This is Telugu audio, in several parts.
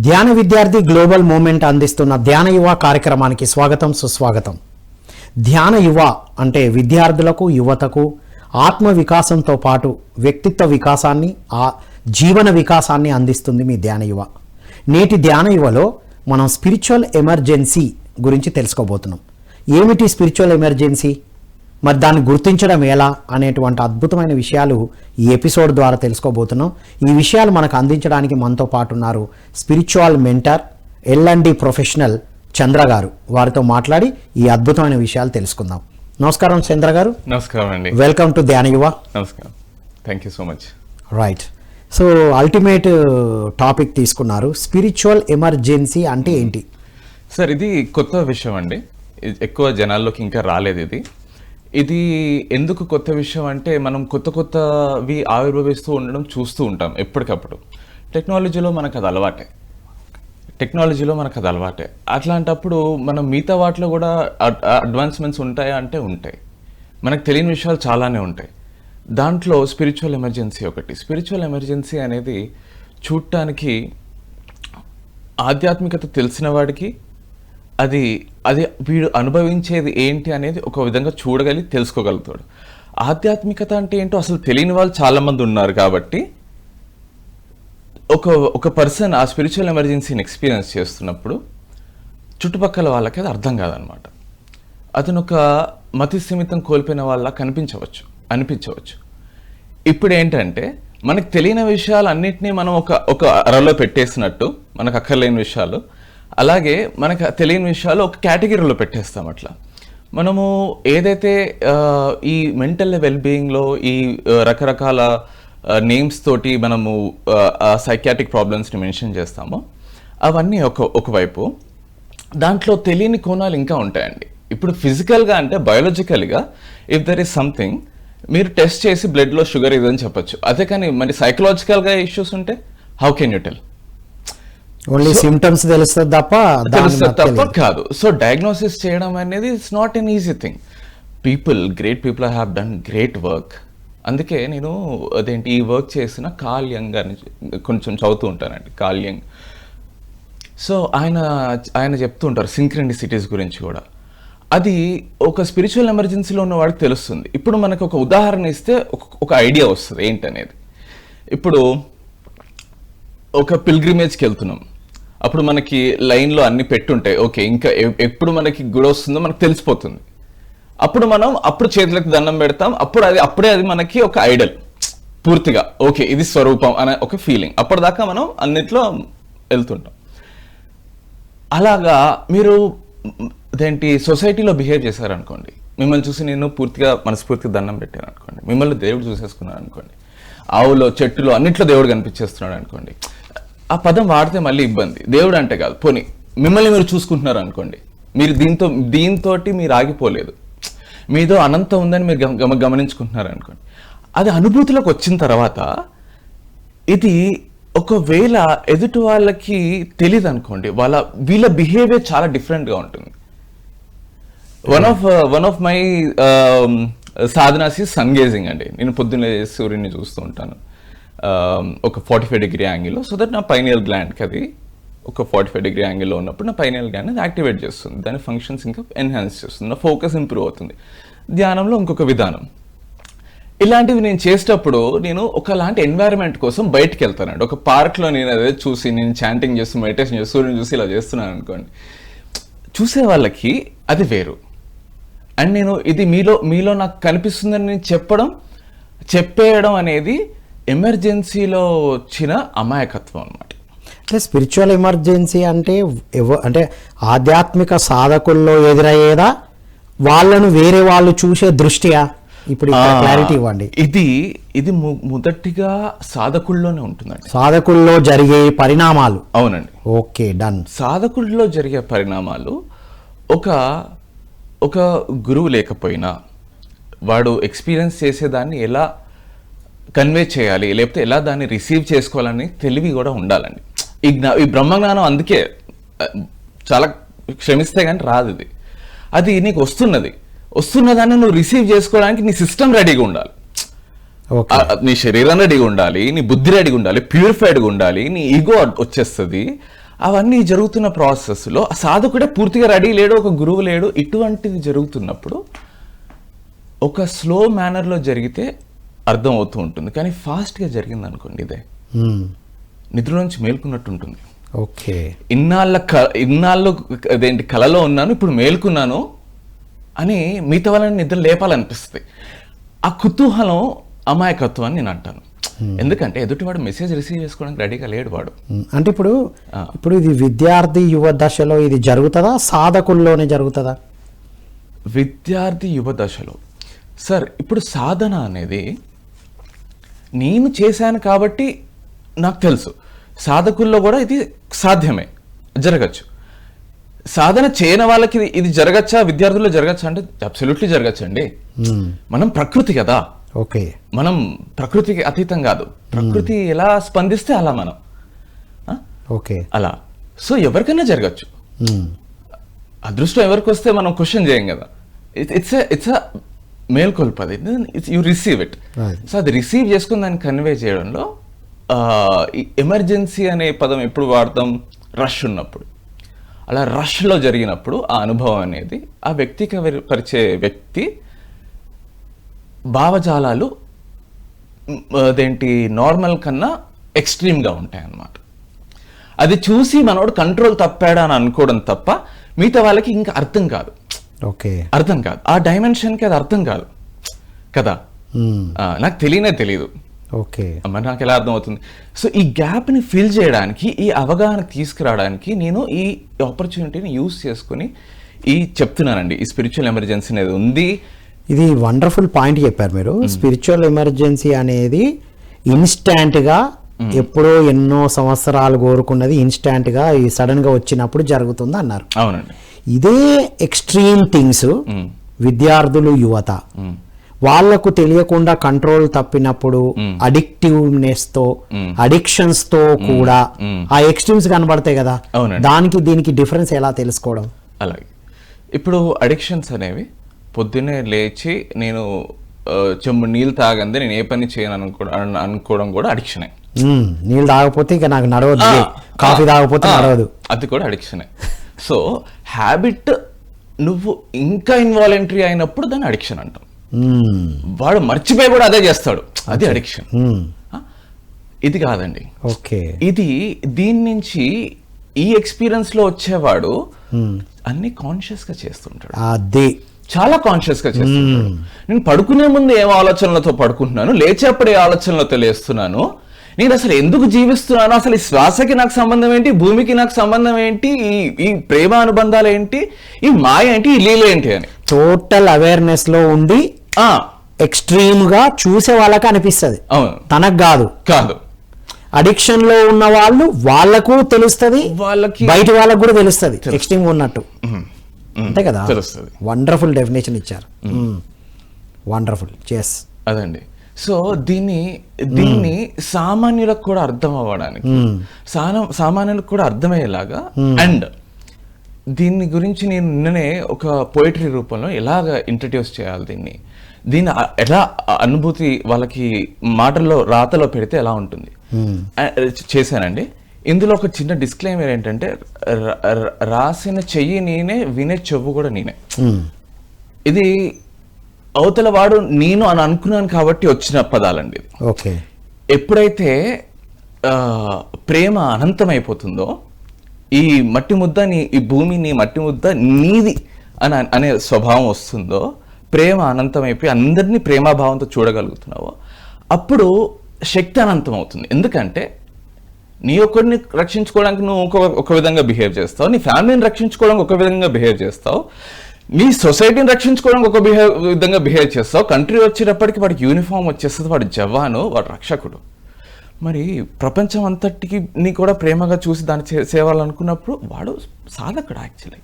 ధ్యాన విద్యార్థి గ్లోబల్ మూవ్మెంట్ అందిస్తున్న ధ్యాన యువ కార్యక్రమానికి స్వాగతం సుస్వాగతం. ధ్యాన యువ అంటే విద్యార్థులకు యువతకు ఆత్మ వికాసంతో పాటు వ్యక్తిత్వ వికాసాన్ని జీవన వికాసాన్ని అందిస్తుంది మీ ధ్యాన యువ. నేటి ధ్యాన యువలో మనం స్పిరిచువల్ ఎమర్జెన్సీ గురించి తెలుసుకోబోతున్నాం. ఏమిటి స్పిరిచువల్ ఎమర్జెన్సీ, మరి దాన్ని గుర్తించడం ఎలా అనేటువంటి అద్భుతమైన విషయాలు ఈ ఎపిసోడ్ ద్వారా తెలుసుకోబోతున్నాం. ఈ విషయాలు మనకు అందించడానికి మనతో పాటు ఉన్నారు స్పిరిచువల్ మెంటర్ L&D ప్రొఫెషనల్ చంద్ర గారు. వారితో మాట్లాడి ఈ అద్భుతమైన విషయాలు తెలుసుకుందాం. నమస్కారం చంద్ర గారు. నమస్కారం అండి. వెల్కమ్ టు ధ్యాన యువ. నమస్కారం, thank you so much. Right, so ultimate topic తీసుకున్నారు. స్పిరిచువల్ ఎమర్జెన్సీ అంటే ఏంటి సార్? ఇది కొత్త విషయం అండి, ఎక్కువ జనాల్లోకి ఇంకా రాలేదు. ఇది ఎందుకు కొత్త విషయం అంటే, మనం కొత్తవి ఆవిర్భవిస్తూ ఉండడం చూస్తూ ఉంటాం ఎప్పటికప్పుడు. టెక్నాలజీలో మనకు అది అలవాటే. అట్లాంటప్పుడు మనం మిగతా వాటిలో కూడా అడ్వాన్స్మెంట్స్ ఉంటాయా అంటే ఉంటాయి. మనకు తెలియని విషయాలు చాలానే ఉంటాయి. దాంట్లో స్పిరిచువల్ ఎమర్జెన్సీ ఒకటి. స్పిరిచువల్ ఎమర్జెన్సీ అనేది చూడటానికి ఆధ్యాత్మికత తెలిసిన వాడికి అది వీడు అనుభవించేది ఏంటి అనేది ఒక విధంగా తెలుసుకోగలుగుతాడు. ఆధ్యాత్మికత అంటే ఏంటో అసలు తెలియని వాళ్ళు చాలామంది ఉన్నారు. కాబట్టి ఒక పర్సన్ ఆ స్పిరిచువల్ ఎమర్జెన్సీని ఎక్స్పీరియన్స్ చేస్తున్నప్పుడు చుట్టుపక్కల వాళ్ళకి అది అర్థం కాదనమాట. అతను ఒక మతి స్థిమితం కోల్పోయిన వాళ్ళ అనిపించవచ్చు. ఇప్పుడు ఏంటంటే, మనకు తెలియని విషయాలు అన్నిటినీ మనం ఒక అరలో పెట్టేసినట్టు, మనకు అక్కర్లేని విషయాలు, అలాగే మనకు తెలియని విషయాలు ఒక కేటగిరీలో పెట్టేస్తాం. అట్లా మనము ఏదైతే ఈ మెంటల్ వెల్బీయింగ్లో ఈ రకరకాల నేమ్స్ తోటి మనము సైకియాట్రిక్ ప్రాబ్లమ్స్ని మెన్షన్ చేస్తామో, అవన్నీ ఒకవైపు. దాంట్లో తెలియని కోణాలు ఇంకా ఉంటాయండి. ఇప్పుడు ఫిజికల్గా అంటే బయాలజికల్గా ఇఫ్ దర్ ఈస్ సంథింగ్, మీరు టెస్ట్ చేసి బ్లడ్లో షుగర్ ఇదని చెప్పొచ్చు. అదే కానీ మరి సైకలాజికల్గా ఇష్యూస్ ఉంటే how can you tell? Only symptoms తెలుస్తుంది తప్ప కాదు. సో డయాగ్నోసిస్ చేయడం అనేది it's not an easy thing. Great people have done great work. అందుకే నేను ఈ వర్క్ చేసిన కార్ల్ యంగ్ గారిని కొంచెం చదువుతూ ఉంటానండి. కార్ల్ యంగ్, సో ఆయన చెప్తూ ఉంటారు సింక్రెనిసిటీస్ గురించి కూడా. అది ఒక స్పిరిచువల్ ఎమర్జెన్సీలో ఉన్న వాడికి తెలుస్తుంది. ఇప్పుడు మనకు ఒక ఉదాహరణ ఇస్తే ఒక ఐడియా వస్తుంది ఏంటనేది. ఇప్పుడు ఒక పిల్గ్రిమేజ్కి వెళ్తున్నాం, అప్పుడు మనకి లైన్లో అన్ని పెట్టుంటాయి. ఓకే, ఇంకా ఎప్పుడు మనకి గుడి వస్తుందో మనకు తెలిసిపోతుంది. అప్పుడు చేతులకు దండం పెడతాం. అప్పుడే అది మనకి ఒక ఐడల్ పూర్తిగా. ఓకే, ఇది స్వరూపం అనే ఒక ఫీలింగ్. అప్పటిదాకా మనం అన్నిట్లో వెళ్తుంటాం. అలాగా మీరు సొసైటీలో బిహేవ్ చేశారనుకోండి, మిమ్మల్ని చూసి నేను మనస్ఫూర్తిగా దండం పెట్టాను అనుకోండి, మిమ్మల్ని దేవుడు చూసేసుకున్నాను అనుకోండి, ఆవులో చెట్టులో అన్నిట్లో దేవుడు కనిపించేస్తున్నాడు అనుకోండి, ఆ పదం వాడితే మళ్ళీ ఇబ్బంది. దేవుడు అంటే కాదు, పోనీ మిమ్మల్ని మీరు చూసుకుంటున్నారు అనుకోండి, మీరు దీంతో మీరు ఆగిపోలేదు, మీదో అనంతం ఉందని మీరు గమనించుకుంటున్నారు అనుకోండి. అది అనుభూతిలోకి వచ్చిన తర్వాత ఇది ఒకవేళ ఎదుటి వాళ్ళకి తెలియదు అనుకోండి, వీళ్ళ బిహేవియర్ చాలా డిఫరెంట్గా ఉంటుంది. One of my sadhanas is sun gazing అండి. నేను పొద్దున్నే సూర్యుని చూస్తూ ఉంటాను ఒక 45 డిగ్రీ యాంగిల్లో. సో దట్ నా పైనియల్ గ్లాండ్కి అది ఒక 45 డిగ్రీ యాంగిల్లో ఉన్నప్పుడు నా పైనియల్ గ్లాండ్ అది యాక్టివేట్ చేస్తుంది, దాని ఫంక్షన్స్ ఇంకా ఎన్హాన్స్ చేస్తుంది, నా ఫోకస్ ఇంప్రూవ్ అవుతుంది. ధ్యానంలో ఇంకొక విధానం. ఇలాంటివి నేను చేసేటప్పుడు నేను ఒకలాంటి ఎన్వైరన్మెంట్ కోసం బయటకు వెళ్తానండి. ఒక పార్క్లో నేను అదే చూసి నేను చాంటింగ్ చేస్తూ మెడిటేషన్ చేస్తూ సూర్యుని చూసి ఇలా చేస్తున్నాను అనుకోండి, చూసే వాళ్ళకి అది వేరు. అండ్ నేను ఇది మీలో నాకు కనిపిస్తుందని నేను చెప్పేయడం అనేది ఎమర్జెన్సీలో వచ్చిన అమాయకత్వం అన్నమాట. అంటే స్పిరిచువల్ ఎమర్జెన్సీ అంటే ఆధ్యాత్మిక సాధకుల్లో ఎదురయ్యేదా, వాళ్ళను వేరే వాళ్ళు చూసే దృష్ట్యా? ఇప్పుడు క్లారిటీ ఇవ్వండి. ఇది మొదటిగా సాధకుల్లోనే ఉంటుందండి. సాధకుల్లో జరిగే పరిణామాలు. అవునండి. Okay, done. సాధకుల్లో జరిగే పరిణామాలు ఒక గురువు లేకపోయినా వాడు ఎక్స్పీరియన్స్ చేసేదాన్ని ఎలా కన్వే చేయాలి, లేకపోతే ఎలా దాన్ని రిసీవ్ చేసుకోవాలని తెలివి కూడా ఉండాలండి. ఈ బ్రహ్మజ్ఞానం అందుకే చాలా క్షమిస్తే కానీ రాదు. అది నీకు వస్తున్నదాన్ని నువ్వు రిసీవ్ చేసుకోవడానికి నీ సిస్టమ్ రెడీగా ఉండాలి. నీ శరీరం రెడీగా ఉండాలి, నీ బుద్ధి రెడీగా ఉండాలి, ప్యూరిఫైడ్గా ఉండాలి, నీ ఈగో వచ్చేస్తుంది. అవన్నీ జరుగుతున్న ప్రాసెస్లో సాధకుడే పూర్తిగా రెడీ లేడు, ఒక గురువు లేడు, ఇటువంటిది జరుగుతున్నప్పుడు ఒక స్లో మేనర్లో జరిగితే అర్థం అవుతూ ఉంటుంది. కానీ ఫాస్ట్గా జరిగింది అనుకోండి, ఇదే నిద్ర నుంచి మేల్కున్నట్టు ఉంటుంది. ఓకే, ఇన్నాళ్ళు అదేంటి కలలో ఉన్నాను, ఇప్పుడు మేల్కున్నాను అని మిగతా వాళ్ళని నిద్ర లేపాలనిపిస్తుంది. ఆ కుతూహలం అమాయకత్వం అని నేను అంటాను. ఎందుకంటే ఎదుటివాడు మెసేజ్ రిసీవ్ చేసుకోవడానికి రెడీగా లేడు వాడు. అంటే ఇప్పుడు ఇది విద్యార్థి యువ దశలో ఇది జరుగుతుందా, సాధకుల్లోనే జరుగుతుందా? విద్యార్థి యువ దశలో సార్, ఇప్పుడు సాధన అనేది నేను చేశాను కాబట్టి నాకు తెలుసు, సాధకుల్లో కూడా ఇది సాధ్యమే, జరగచ్చు. సాధన చేయని వాళ్ళకి ఇది జరగచ్చా, విద్యార్థుల్లో జరగచ్చా అంటే అబ్సల్యూట్లీ జరగచ్చు అండి. మనం ప్రకృతి కదా, ఓకే, మనం ప్రకృతికి అతీతం కాదు. ప్రకృతి ఎలా స్పందిస్తే అలా మనం ఓకే అలా. సో ఎవరికైనా జరగచ్చు. అదృష్టం ఎవరికి వస్తే మనం క్వశ్చన్ చేయం కదా. ఇట్స్ మేల్కొల్పు, అది యూ రిసీవ్ ఇట్. సో అది రిసీవ్ చేసుకుని దాన్ని కన్వే చేయడంలో ఎమర్జెన్సీ అనే పదం ఎప్పుడు వాడతాం? రష్ ఉన్నప్పుడు. అలా రష్లో జరిగినప్పుడు ఆ అనుభవం అనేది ఆ వ్యక్తికి పరిచే వ్యక్తి భావజాలాలు అదేంటి నార్మల్ కన్నా ఎక్స్ట్రీమ్గా ఉంటాయి అన్నమాట. అది చూసి మనోడు కంట్రోల్ తప్పాడా అని అనుకోవడం తప్ప మిగతా వాళ్ళకి ఇంకా అర్థం కాదు. ఓకే, అర్థం కాదు, ఆ డైమెన్షన్కి అది అర్థం కాదు కదా. నాకు తెలియదు. ఓకే, మరి నాకు ఎలా అర్థమవుతుంది? సో ఈ గ్యాప్ని ఫిల్ చేయడానికి, ఈ అవగాహన తీసుకురావడానికి నేను ఈ ఆపర్చునిటీని యూజ్ చేసుకుని చెప్తున్నానండి. ఈ స్పిరిచువల్ ఎమర్జెన్సీ అనేది ఉంది. ఇది వండర్ఫుల్ పాయింట్ చెప్పారు మీరు. స్పిరిచువల్ ఎమర్జెన్సీ అనేది ఇన్స్టాంట్గా, ఎప్పుడో ఎన్నో సంవత్సరాలు కోరుకున్నది ఇన్స్టాంట్గా సడన్గా వచ్చినప్పుడు జరుగుతుంది అన్నారు. అవునండి. ఇదే ఎక్స్ట్రీమ్ థింగ్స్ విద్యార్థులు, యువత వాళ్లకు తెలియకుండా కంట్రోల్ తప్పినప్పుడు అడిక్టివ్నెస్ తో, అడిక్షన్స్ తో కూడా ఆ ఎక్స్ట్రీమ్స్ కనబడతాయి కదా. దానికి దీనికి డిఫరెన్స్ ఎలా తెలుసుకోవడం? అలాగే ఇప్పుడు అడిక్షన్స్ అనేవి పొద్దున్నే లేచి నేను చెంబు నీళ్ళు తాగందే నేను ఏ పని చేయను అనుకోవడం కూడా అడిక్షనే. నీళ్ళు తాగకపోతే ఇక నాకు నడవద్దు, కాఫీ తాగకపోతే నడవదు, అది కూడా అడిక్షనే. సో హ్యాబిట్ నువ్వు ఇంకా ఇన్వాలంటరీ అయినప్పుడు దాన్ని అడిక్షన్ అంటాం. వాడు మర్చిపోయి కూడా అదే చేస్తాడు, అది అడిక్షన్. ఇది కాదండి. ఓకే, ఇది దీని నుంచి ఈ ఎక్స్పీరియన్స్ లో వచ్చేవాడు అన్ని కాన్షియస్ గా చేస్తుంటాడు. అది చాలా కాన్షియస్ గా చేస్తుంటాడు. నేను పడుకునే ముందు ఏం ఆలోచనలతో పడుకుంటున్నాను, లేచేప్పుడు ఏ ఆలోచనలతో లేస్తున్నాను, నేను అసలు ఎందుకు జీవిస్తున్నాను, అసలు ఈ శ్వాసకి నాకు సంబంధం ఏంటి, భూమికి నాకు సంబంధం ఏంటి, ఈ ప్రేమ అనుబంధాలు ఏంటి, ఈ మాయ ఏంటి, ఈ లీల ఏంటి అని టోటల్ అవేర్నెస్ లో ఉండి ఎక్స్ట్రీమ్ గా చూసే వాళ్ళకి అనిపిస్తుంది, తనకు కాదు. అడిక్షన్ లో ఉన్న వాళ్ళకు తెలుస్తుంది, బయట వాళ్ళకు కూడా తెలుస్తుంది ఎక్స్ట్రీమ్ ఉన్నట్టు, అంతే కదా. వండర్ఫుల్ డెఫినేషన్ ఇచ్చారు, వండర్ఫుల్. చెస్ అదండి. సో దీన్ని సామాన్యులకు కూడా అర్థం అవ్వడానికి, సామాన్యులకు కూడా అర్థమయ్యేలాగా, అండ్ దీన్ని గురించి నేను నిన్ననే ఒక పోయిటరీ రూపంలో ఎలాగ ఇంట్రడ్యూస్ చేయాలి, దీన్ని ఎలా అనుభూతి వాళ్ళకి మాటల్లో రాతలో పెడితే ఎలా ఉంటుంది చేశానండి. ఇందులో ఒక చిన్న డిస్క్లైమర్ ఏంటంటే, రాసిన చెయ్యి నేనే, వినే చెవు కూడా నేనే. ఇది అవతల వాడు నేను అని అనుకున్నాను కాబట్టి వచ్చిన పదాలండి. ఓకే, ఎప్పుడైతే ప్రేమ అనంతమైపోతుందో, ఈ మట్టి ముద్ద ఈ భూమిని మట్టి ముద్ద నీది అనే స్వభావం వస్తుందో, ప్రేమ అనంతమైపోయి అందరినీ ప్రేమాభావంతో చూడగలుగుతున్నావో, అప్పుడు శక్తి అనంతం అవుతుంది. ఎందుకంటే నీ ఒక్కడిని రక్షించుకోవడానికి నువ్వు ఒక విధంగా బిహేవ్ చేస్తావు, నీ ఫ్యామిలీని రక్షించుకోవడానికి ఒక విధంగా బిహేవ్ చేస్తావు, నీ సొసైటీని రక్షించుకోవడానికి ఒక విధంగా బిహేవ్ చేస్తావు. కంట్రీ వచ్చేటప్పటికి వాడికి యూనిఫామ్ వచ్చేస్తుంది, వాడు జవాను, వాడు రక్షకుడు. మరి ప్రపంచం అంతటికి నీ కూడా ప్రేమగా చూసి దాన్ని సేవాలనుకున్నప్పుడు వాడు సాధకుడు. యాక్చువల్లీ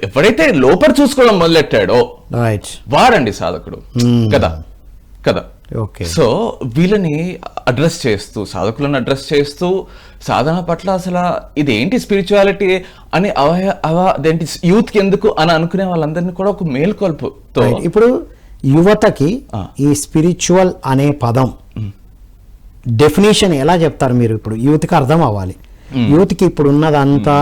ఎప్పుడైతే లోపల చూసుకోవడం మొదలెట్టాడో వాడండి సాధకుడు కదా. సో వీళ్ళని అడ్రస్ చేస్తూ, సాధకులను అడ్రస్ చేస్తూ, సాధన పట్ల అసలు ఇది ఏంటి స్పిరిచువాలిటీ అని అదేంటి యూత్కి ఎందుకు అని అనుకునే వాళ్ళందరినీ కూడా ఒక మేల్కొల్పుతో, ఇప్పుడు యువతకి ఈ స్పిరిచువల్ అనే పదం డెఫినేషన్ ఎలా చెప్తారు మీరు? ఇప్పుడు యూత్కి అర్థం అవ్వాలి. యూత్కి ఇప్పుడు ఉన్నదంతా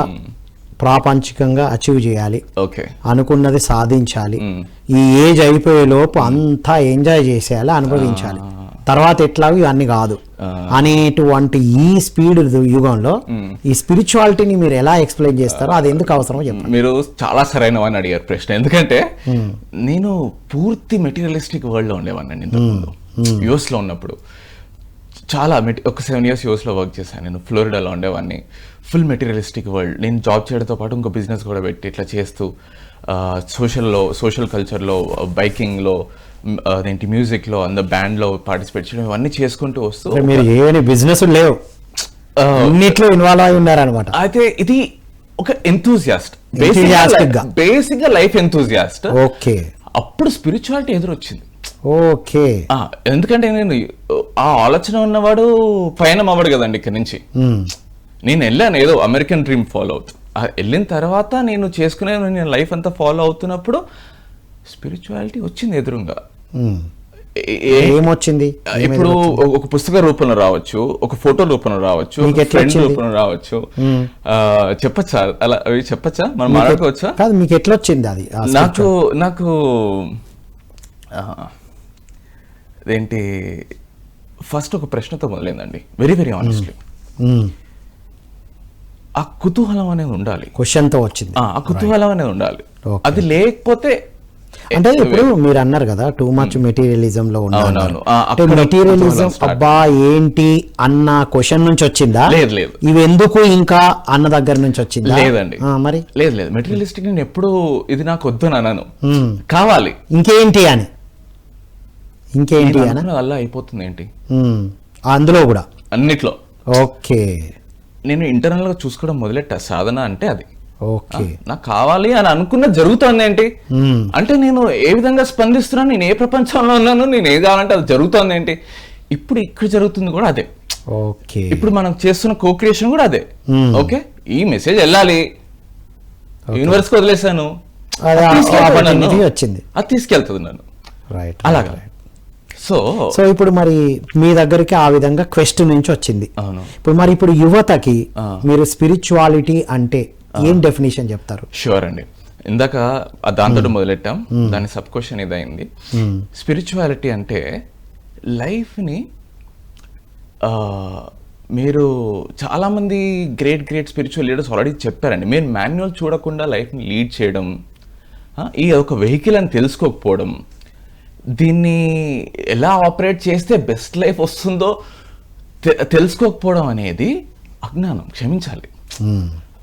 ప్రాపంచికంగా అచీవ్ చేయాలి, ఓకే అనుకున్నది సాధించాలి, ఈ ఏజ్ అయిపోయే లోపు అంతా ఎంజాయ్ చేసేయాలి, అనుభవించాలి, తర్వాత ఎట్లా ఇవన్నీ కాదు అనేటువంటి ఈ స్పీడ్ యుగంలో ఈ స్పిరిచువాలిటీని మీరు ఎలా ఎక్స్ప్లెయిన్ చేస్తారో, అది ఎందుకు అవసరమో చెప్పండి. మీరు చాలా సరైన అని అడిగారు ప్రశ్న. ఎందుకంటే నేను పూర్తి మెటీరియలిస్టిక్ వరల్డ్ లో ఉండేవాడిని ఇంతకుముందు. యుఎస్ లో ఉన్నప్పుడు చాలా ఒక 7 years యూఎస్ లో వర్క్ చేశాను. నేను ఫ్లోరిడాలో ఉండేవాడిని. Full materialistic world. నేను జాబ్ చేయడంతో పాటు ఇంకో బిజినెస్ కూడా పెట్టి ఇట్లా చేస్తూ సోషల్ కల్చర్లో, బైకింగ్లో, అదేంటి మ్యూజిక్లో, బ్యాండ్లో పార్టిసిపేట్ చేయడం, ఇవన్నీ చేసుకుంటూ వస్తూ మీరు ఏమైనా బిజినెస్ లేవు, అన్నిట్లో ఇన్వాల్వ్ అయి ఉన్నారనమాట. అయితే ఇది ఒక ఎంతూజియాస్ట్, బేసిక్ గా లైఫ్ ఎంతూజియాస్ట్. ఓకే. అప్పుడు స్పిరిచువాలిటీ ఎదురొచ్చింది. ఓకే. ఎందుకంటే నేను ఆ ఆలోచన ఉన్నవాడు పయనం అవ్వడు కదండి ఇక్కడ నుంచి. నేను వెళ్ళాను ఏదో అమెరికన్ డ్రీమ్ ఫాలో అవుతూ. వెళ్ళిన తర్వాత నేను చేసుకునే నేను లైఫ్ అంతా ఫాలో అవుతున్నప్పుడు స్పిరిచువాలిటీ వచ్చింది ఎదురుగా. ఏమొచ్చింది? ఇప్పుడు ఒక పుస్తక రూపంలో రావచ్చు, ఒక ఫోటో రూపంలో రావచ్చు, ఫ్రెండ్ రూపంలో రావచ్చు. చెప్పచ్చా అలా? అవి చెప్పచ్చా, మనం మాట్లాడుకోవచ్చా? కాదు, మీకు ఎట్లా వచ్చింది అది? నాకు అదేంటి ఫస్ట్ ఒక ప్రశ్నతో మొదలైందండి. వెరీ వెరీ ఆనెస్ట్లీ ఆ కుతూహలం అనేది ఉండాలి. క్వశ్చన్తో వచ్చింది. ఆ కుతూహలం అనేది ఉండాలి. అది లేకపోతే అంటే ఇప్పుడు మీరు అన్నారు కదా టూ మచ్ మెటీరియలిజం లో ఉన్నారు. మెటీరియలిజం అబ్బా ఏంటి అన్న క్వశ్చన్ నుంచి వచ్చిందా? లేదు లేదు. ఇవి ఎందుకు ఇంకా అన్న దగ్గర నుంచి వచ్చిందా? లేదండి. మరి లేదు లేదు. మెటీరియలిస్టిక్ నేను ఎప్పుడు ఇది నాకు వద్దు అన్నాను, కావాలి ఇంకేంటి అని. ఇంకేంటి అని అలా అయిపోతుంది ఏంటి అందులో కూడా అన్నిట్లో. ఓకే. నేను ఇంటర్నల్ గా చూసుకోవడం మొదలెట్టా. సాధన అంటే అది. ఓకే. నాకు కావాలి అని అనుకున్న జరుగుతుంది ఏంటి అంటే నేను ఏ విధంగా స్పందిస్తున్నాను, నేను ఏ ప్రపంచంలో ఉన్నాను, నేను ఏ కావాలంటే అది జరుగుతుంది ఏంటి. ఇప్పుడు ఇక్కడ జరుగుతుంది కూడా అదే. ఓకే. ఇప్పుడు మనం చేస్తున్న కోక్రియేషన్ కూడా అదే. ఓకే, ఈ మెసేజ్ వెళ్ళాలి, యూనివర్స్ కి వదిలేసాను, వచ్చింది, అది తీసుకెళ్తుంది నన్ను. రైట్. అలాగా. సో ఇప్పుడు మరి మీ దగ్గరికి ఆ విధంగా క్వెస్ట్ నుంచి వచ్చింది. ఇప్పుడు యువతకి మీరు స్పిరిచువాలిటీ అంటే ఏం డెఫినేషన్ చెప్తారు? షూర్ అండి. ఇందాక దాంతో మొదలెట్టాం, దాని సబ్ క్వశ్చన్ ఇదైంది. స్పిరిచువాలిటీ అంటే లైఫ్ని మీరు చాలామంది గ్రేట్ స్పిరిచువల్ లీడర్స్ ఆల్రెడీ చెప్పారండి. మీరు మాన్యువల్ చూడకుండా లైఫ్ని లీడ్ చేయడం, ఈ ఒక వెహికల్ అని తెలుసుకోకపోవడం, దీన్ని ఎలా ఆపరేట్ చేస్తే బెస్ట్ లైఫ్ వస్తుందో తెలుసుకోకపోవడం అనేది అజ్ఞానం. క్షమించాలి.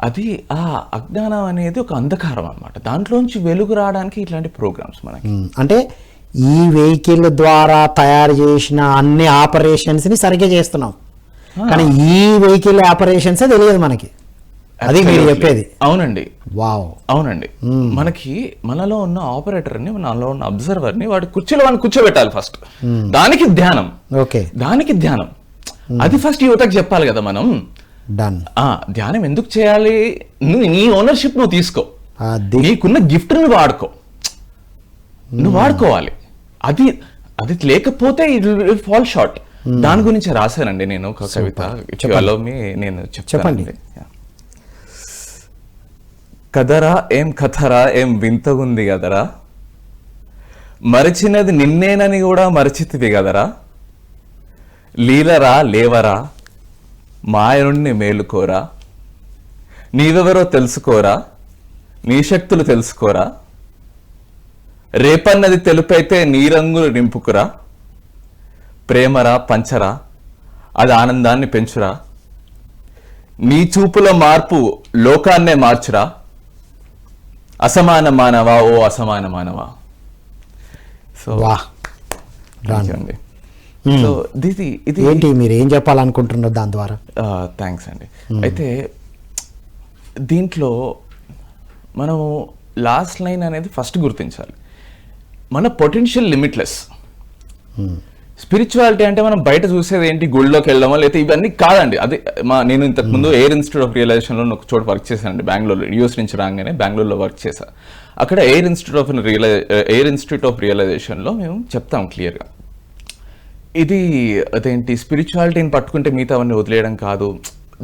అది ఆ అజ్ఞానం అనేది ఒక అంధకారం అన్నమాట. దాంట్లోంచి వెలుగు రావడానికి ఇట్లాంటి ప్రోగ్రామ్స్ మనకి. అంటే ఈ వెహికల్ ద్వారా తయారు చేసిన అన్ని ఆపరేషన్స్ ని సరిగ్గా చేస్తున్నాం, కానీ ఈ వెహికల్ ఆపరేషన్స్ తెలియదు మనకి. అది మీరు చెప్పేది? అవునండి. వావ్. అవునండి. మనకి మనలో ఉన్న ఆపరేటర్ ని, మనలో ఉన్న అబ్జర్వర్ ని వాడి వాడిని కూర్చోబెట్టాలి ఫస్ట్. దానికి ధ్యానం. ఓకే. దానికి ధ్యానం. అది ఫస్ట్ యువతకు చెప్పాలి కదా మనం. డన్. ధ్యానం ఎందుకు చేయాలి? నీ ఓనర్షిప్ నువ్వు తీసుకో, నీకున్న గిఫ్ట్ నువ్వు వాడుకో, నువ్వు వాడుకోవాలి. అది అది లేకపోతే ఇట్ విల్ ఫాల్ షార్ట్. దాని గురించి రాశానండి నేను ఒక కవిత. నేను చెప్పండి. కదరా ఏం కథరా ఏం వింతగుంది కదరా, మరిచినది నిన్నేనని కూడా మరిచితివి కదరా, లీలరా లేవరా మాయనుణ్ణి మేలుకోరా, నీవెవరో తెలుసుకోరా, నీ శక్తులు తెలుసుకోరా, రేపన్నది తెలుపైతే నీ రంగులు నింపుకురా, ప్రేమరా పంచరా అది ఆనందాన్ని పెంచురా, నీ చూపుల మార్పు లోకాన్నే మార్చురా, అసమాన మానవా ఓ అసమాన మానవా. సో అండి. సో ఇది ఏంటి మీరు ఏం చెప్పాలనుకుంటున్నారు దాని ద్వారా? థ్యాంక్స్ అండి. అయితే దీంట్లో మనం లాస్ట్ లైన్ అనేది ఫస్ట్ గుర్తించాలి. మన పొటెన్షియల్ లిమిట్లెస్. స్పిరిచువాలిటీ అంటే మనం బయట చూసేది ఏంటి, గుళ్ళోకి వెళ్ళడమో లేకపోతే ఇవన్నీ కాదండి. అది నేను ఇంతకు ముందు ఎయిర్ ఇన్స్టిట్యూట్ ఆఫ్ రియలైజేషన్లో ఒక చోట వర్క్ చేశానండి, బెంగళూరులో. యూఎస్ నుంచి రాగానే బెంగళూరులో వర్క్ చేశా. అక్కడ ఎయిర్ ఇన్స్టిట్యూట్ ఆఫ్ రియలైజేషన్లో మేము చెప్తాం క్లియర్గా, ఇది అదేంటి స్పిరిచువాలిటీని పట్టుకుంటే మిగతా అవన్నీ వదిలేయడం కాదు.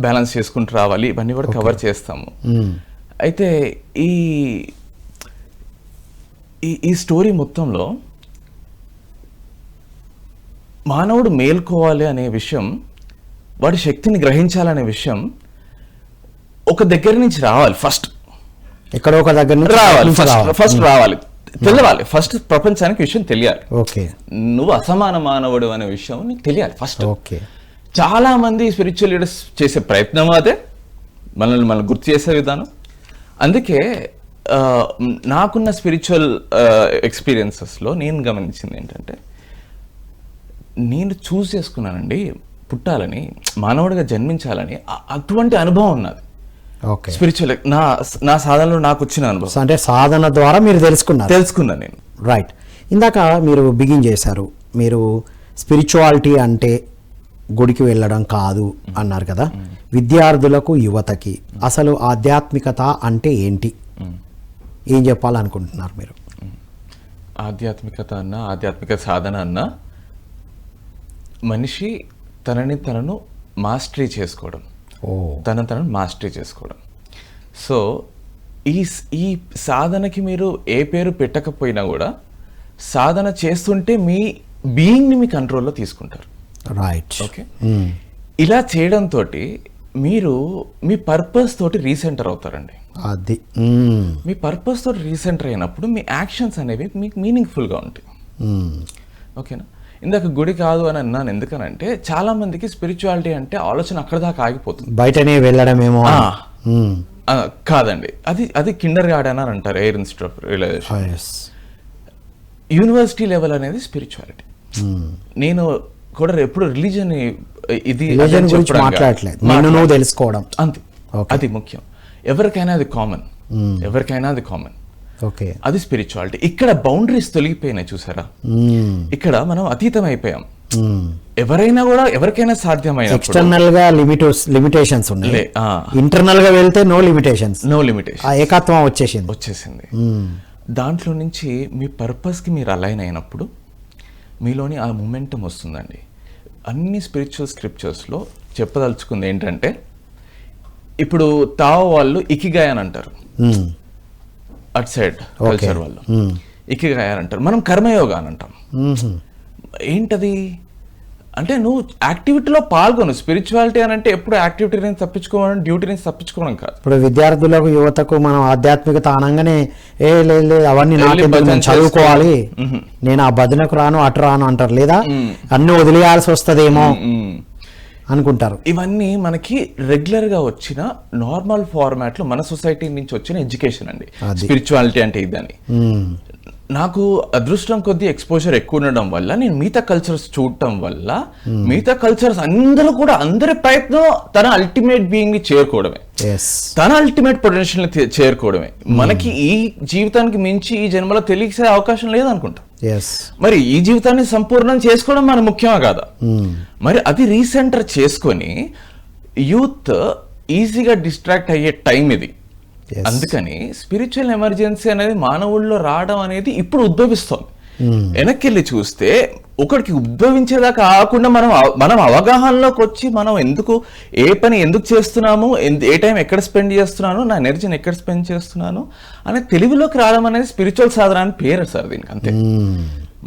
బ్యాలెన్స్ చేసుకుంటూ రావాలి, ఇవన్నీ కూడా కవర్ చేస్తాము. అయితే ఈ ఈ స్టోరీ మొత్తంలో మానవుడు మేల్కోవాలి అనే విషయం, వాడి శక్తిని గ్రహించాలనే విషయం ఒక దగ్గర నుంచి రావాలి. ఫస్ట్ ఎక్కడో ఒక దగ్గర నుంచి రావాలి, ఫస్ట్ రావాలి, తెలియాలి. ఫస్ట్ ప్రపంచానికి విషయం తెలియాలి. ఓకే, నువ్వు అసమాన మానవుడు అనే విషయం నీకు తెలియాలి ఫస్ట్. ఓకే. చాలా మంది స్పిరిచువల్ లీడర్స్ చేసే ప్రయత్నం అదే, మనల్ని గుర్తు చేసే విధానం. అందుకే నాకున్న స్పిరిచువల్ ఎక్స్పీరియన్సెస్లో నేను గమనించింది ఏంటంటే, నేను చూస్ చేసుకున్నానండి పుట్టాలని, మానవుడిగా జన్మించాలని. అటువంటి అనుభవం ఉన్నది ఓకే, స్పిరిచువల్ నా సాధనలో నాకు వచ్చిన అనుభవం. అంటే సాధన ద్వారా మీరు తెలుసుకున్నాను నేను. రైట్. ఇందాక మీరు బిగిన్ చేశారు, మీరు స్పిరిచువాలిటీ అంటే గుడికి వెళ్ళడం కాదు అన్నారు కదా. విద్యార్థులకు, యువతకి అసలు ఆధ్యాత్మికత అంటే ఏంటి, ఏం చెప్పాలనుకుంటున్నారు మీరు? ఆధ్యాత్మికత అన్న, ఆధ్యాత్మిక సాధన అన్న, మనిషి తనను మాస్టరీ చేసుకోవడం, తనను మాస్టరీ చేసుకోవడం. సో ఈ సాధనకి మీరు ఏ పేరు పెట్టకపోయినా కూడా సాధన చేస్తుంటే మీ బీయింగ్ని మీ కంట్రోల్లో తీసుకుంటారు. రైట్. ఓకే, ఇలా చేయడంతో మీరు మీ పర్పస్ తోటి రీసెంటర్ అవుతారండి. అది మీ పర్పస్ తోటి రీసెంటర్ అయినప్పుడు మీ యాక్షన్స్ అనేవి మీకు మీనింగ్ఫుల్గా ఉంటాయి. ఓకేనా? ఇందాక గుడి కాదు అని అన్నాను ఎందుకనంటే, చాలా మందికి స్పిరిచువాలిటీ అంటే ఆలోచన అక్కడ దాకా ఆగిపోతుంది, బయటనే వెళ్ళడమేమో. కాదండి, అది కిండర్ గార్డెన్ అని అంటారు, air institute of realisation. University level అనేది స్పిరిచువాలిటీ. నేను కూడా ఎప్పుడు రిలీజియన్ గురించి మాట్లాడలేదు, నువ్వు తెలుసుకోవడం అంతే, అది ముఖ్యం. ఎవరికైనా అది కామన్. ఓకే, అది స్పిరిచువాలిటీ. ఇక్కడ బౌండరీస్ తొలగిపోయినాయి, చూసారా? ఇక్కడ మనం అతీతం అయిపోయాం. ఎవరికైనా సాధ్యమైన ఎక్స్టర్నల్ గా లిమిటేషన్స్ ఉన్నాయి, ఇంటర్నల్ గా వెళ్తే నో లిమిటేషన్స్. ఏకత్వం వచ్చేసింది. దాంట్లో నుంచి మీ పర్పస్ కి మీరు అలైన్ అయినప్పుడు మీలోని ఆ మొమెంటం వస్తుందండి. అన్ని స్పిరిచువల్ స్క్రిప్చర్స్లో చెప్పదలుచుకుంది ఏంటంటే, ఇప్పుడు తావో వాళ్ళు ఇకిగాయ్ అని అంటారు, అట్ సైడ్ కల్చర్ వాళ్ళు ఇకిగాయ్ అని అంటారు. మనం కర్మయోగా అని అంటాం. ఏంటది అంటే, నువ్వు యాక్టివిటీలో పాల్గొను. స్పిరిచువాలిటీ అని అంటే ఎప్పుడు యాక్టివిటీ నుంచి తప్పించుకోవడం, డ్యూటీ నుంచి తప్పించుకోవడం కాదు. ఇప్పుడు విద్యార్థులకు, యువతకు మనం ఆధ్యాత్మికత అనగానే లేదు అవన్నీ నేను చదువుకోవాలి, నేను ఆ భజనకు రాను అటు రాను అంటారు, లేదా అన్ని వదిలేయాల్సి వస్తుందేమో అనుకుంటారు. ఇవన్నీ మనకి రెగ్యులర్ గా వచ్చిన నార్మల్ ఫార్మాట్ లో మన సొసైటీ నుంచి వచ్చిన ఎడ్యుకేషన్ అండి స్పిరిచువాలిటీ అంటే ఇదని. నాకు అదృష్టం కొద్దీ ఎక్స్పోజర్ ఎక్కువ ఉండడం వల్ల, నేను మిగతా కల్చర్స్ చూడటం వల్ల, మిగతా కల్చర్స్ అందరి ప్రయత్నం తన అల్టిమేట్ బీయింగ్ ని చేరుకోవడమే, తన అల్టిమేట్ పొటెన్షియల్ ని చేరుకోవడమే. మనకి ఈ జీవితానికి మించి ఈ జన్మలో తెలిసే అవకాశం లేదనుకుంటా. మరి ఈ జీవితాన్ని సంపూర్ణం చేసుకోవడం మన ముఖ్యమా కాదా? మరి అది రీసెంటర్ చేసుకొని యూత్ ఈజీగా డిస్ట్రాక్ట్ అయ్యే టైం ఇది. అందుకని స్పిరిచువల్ ఎమర్జెన్సీ అనేది మానవుల్లో రావడం అనేది ఇప్పుడు ఉద్భవిస్తోంది. వెనక్కి వెళ్ళి చూస్తే ఒకటికి ఉద్భవించేదాకా కాకుండా మనం అవగాహనలోకి వచ్చి, మనం ఏ పని ఎందుకు చేస్తున్నాము, ఏ టైం ఎక్కడ స్పెండ్ చేస్తున్నాను, నా ఎనర్జీని ఎక్కడ స్పెండ్ చేస్తున్నాను అనే తెలివిలోకి రావడం అనేది స్పిరిచువల్ సాధన అని పేరు సార్ దీనికి. అంతే,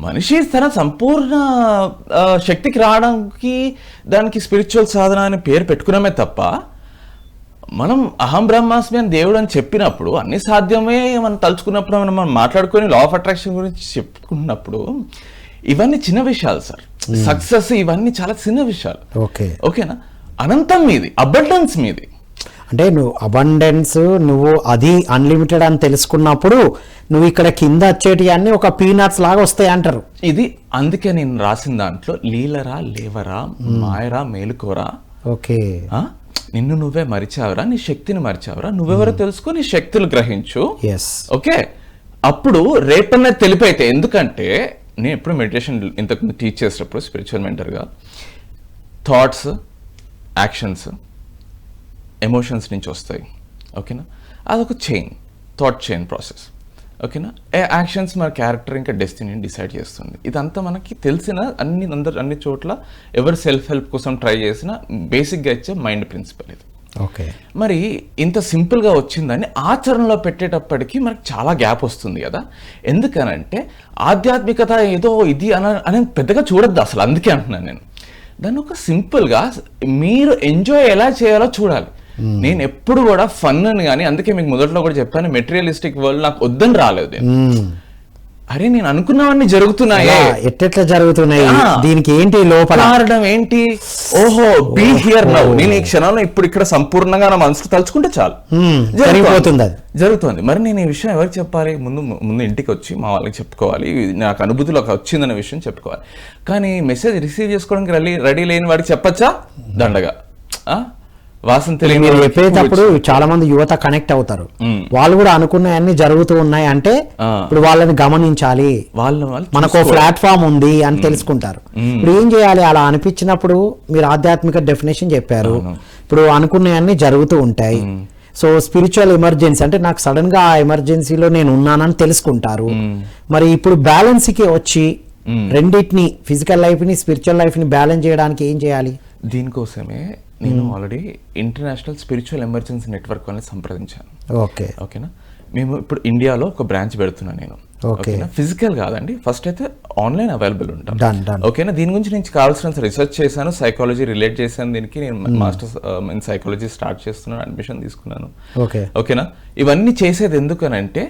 మనిషి తన సంపూర్ణ శక్తికి రావడానికి దానికి స్పిరిచువల్ సాధన అని పేరు పెట్టుకున్నామే తప్ప, మనం అహం బ్రహ్మాస్మి అని దేవుడు అని చెప్పినప్పుడు, అన్ని సాధ్యమే మనం తలుచుకున్నప్పుడు, మనం మాట్లాడుకొని లా ఆఫ్ అట్రాక్షన్ గురించి చెప్పుకున్నప్పుడు, ఇవన్నీ చిన్న విషయాలు సార్. సక్సెస్ ఇవన్నీ చాలా చిన్న విషయాలు. ఓకేనా? అనంతం మీది, అబండెన్స్ మీది. అంటే నువ్వు అబండెన్స్, నువ్వు అది అన్లిమిటెడ్ అని తెలుసుకున్నప్పుడు నువ్వు ఇక్కడ కింద వచ్చేటి అన్ని ఒక పీనట్స్ లాగా వస్తాయి అంటారు. ఇది అందుకే నేను రాసిన దాంట్లో లీలరా, లేవరా, మాయరా, మేలుకోరా. ఓకే, నిన్ను నువ్వే మరిచావరా, నీ శక్తిని మరిచావరా, నువ్వెవరో తెలుసుకో, నీ శక్తులు గ్రహించు. ఓకే, అప్పుడు రేపన్నది తెలిపైతే. ఎందుకంటే నేను ఎప్పుడు మెడిటేషన్ ఇంతకుముందు టీచ్ చేసేటప్పుడు స్పిరిచువల్ మెంటర్గా, థాట్స్, యాక్షన్స్, ఎమోషన్స్ నుంచి వస్తాయి. ఓకేనా? అదొక థాట్ చైన్ ప్రాసెస్. ఓకేనా. యాక్షన్స్ మన క్యారెక్టర్ ఇంకా డెస్టినీని డిసైడ్ చేస్తుంది. ఇదంతా మనకి తెలిసిన అన్ని చోట్ల ఎవరు సెల్ఫ్ హెల్ప్ కోసం ట్రై చేసినా బేసిక్గా ఇచ్చే మైండ్ ప్రిన్సిపల్ ఇది. ఓకే. మరి ఇంత సింపుల్గా వచ్చిందని ఆచరణలో పెట్టేటప్పటికి మనకి చాలా గ్యాప్ వస్తుంది కదా. ఎందుకనంటే ఆధ్యాత్మికత ఏదో ఇది అనేది పెద్దగా చూడొద్దు అసలు. అందుకే అంటున్నాను నేను, దాన్ని ఒక సింపుల్గా మీరు ఎంజాయ్ ఎలా చేయాలో చూడాలి. నేను ఎప్పుడు కూడా ఫన్ అని కానీ, అందుకే మీకు మొదట్లో కూడా చెప్పాను, మెటీరియలిస్టిక్ వరల్డ్ నాకు వద్దని రాలేదు. అరే నేను అనుకున్నవన్నీ జరుగుతున్నాయే, ఎట్లా జరుగుతున్నాయి, దీనికి ఏంటి లోపల కారణం ఏంటి, ఓహో బీ హియర్ నౌ, నేను ఈ క్షణంలో ఇప్పుడు ఇక్కడ సంపూర్ణంగా నా మనసులో తలుచుకుంటే చాలు జరుగుతుంది. మరి నేను ఈ విషయం ఎవరికి చెప్పాలి? ముందు ఇంటికి వచ్చి మా వాళ్ళకి చెప్పుకోవాలి, నాకు అనుభూతిలోకి వచ్చిందనే విషయం చెప్పుకోవాలి. కానీ మెసేజ్ రిసీవ్ చేసుకోవడానికి రెడీ లేని వాడికి చెప్పచ్చా? దండగా. వాసన మీరు చెప్పేటప్పుడు చాలా మంది యువత కనెక్ట్ అవుతారు. వాళ్ళు కూడా అనుకున్నాయన్నీ జరుగుతూ ఉన్నాయి అంటే ఇప్పుడు వాళ్ళని గమనించాలి, మనకు ప్లాట్ఫామ్ ఉంది అని తెలుసుకుంటారు. ఇప్పుడు ఏం చేయాలి? అలా అనిపించినప్పుడు మీరు ఆధ్యాత్మిక డెఫినేషన్ చెప్పారు. ఇప్పుడు అనుకున్నాయన్నీ జరుగుతూ ఉంటాయి. సో స్పిరిచువల్ ఎమర్జెన్సీ అంటే నాకు సడన్ గా ఆ ఎమర్జెన్సీలో నేను ఉన్నానని తెలుసుకుంటారు. మరి ఇప్పుడు బ్యాలెన్స్కి వచ్చి రెండింటిని, ఫిజికల్ లైఫ్ ని స్పిరిచువల్ లైఫ్ ని బ్యాలెన్స్ చేయడానికి ఏం చేయాలి? దీనికోసమే నేను already international spiritual emergency network వాళ్ళని సంప్రదించాను. ఓకేనా. మేము ఇప్పుడు ఇండియాలో ఒక బ్రాంచ్ పెడుతున్నాను నేను. ఓకేనా. ఫిజికల్ కాదండి, ఫస్ట్ అయితే ఆన్లైన్ అవైలబుల్ ఉంటాను. ఓకేనా. దీని గురించి నేను కావాల్సిన రీసెర్చ్ చేశాను, సైకాలజీ రిలేట్ చేశాను. దీనికి నేను మాస్టర్స్ ఇన్ సైకాలజీ స్టార్ట్ చేస్తున్నాను, అడ్మిషన్ తీసుకున్నాను. ఓకేనా. ఇవన్నీ చేసేది ఎందుకనంటే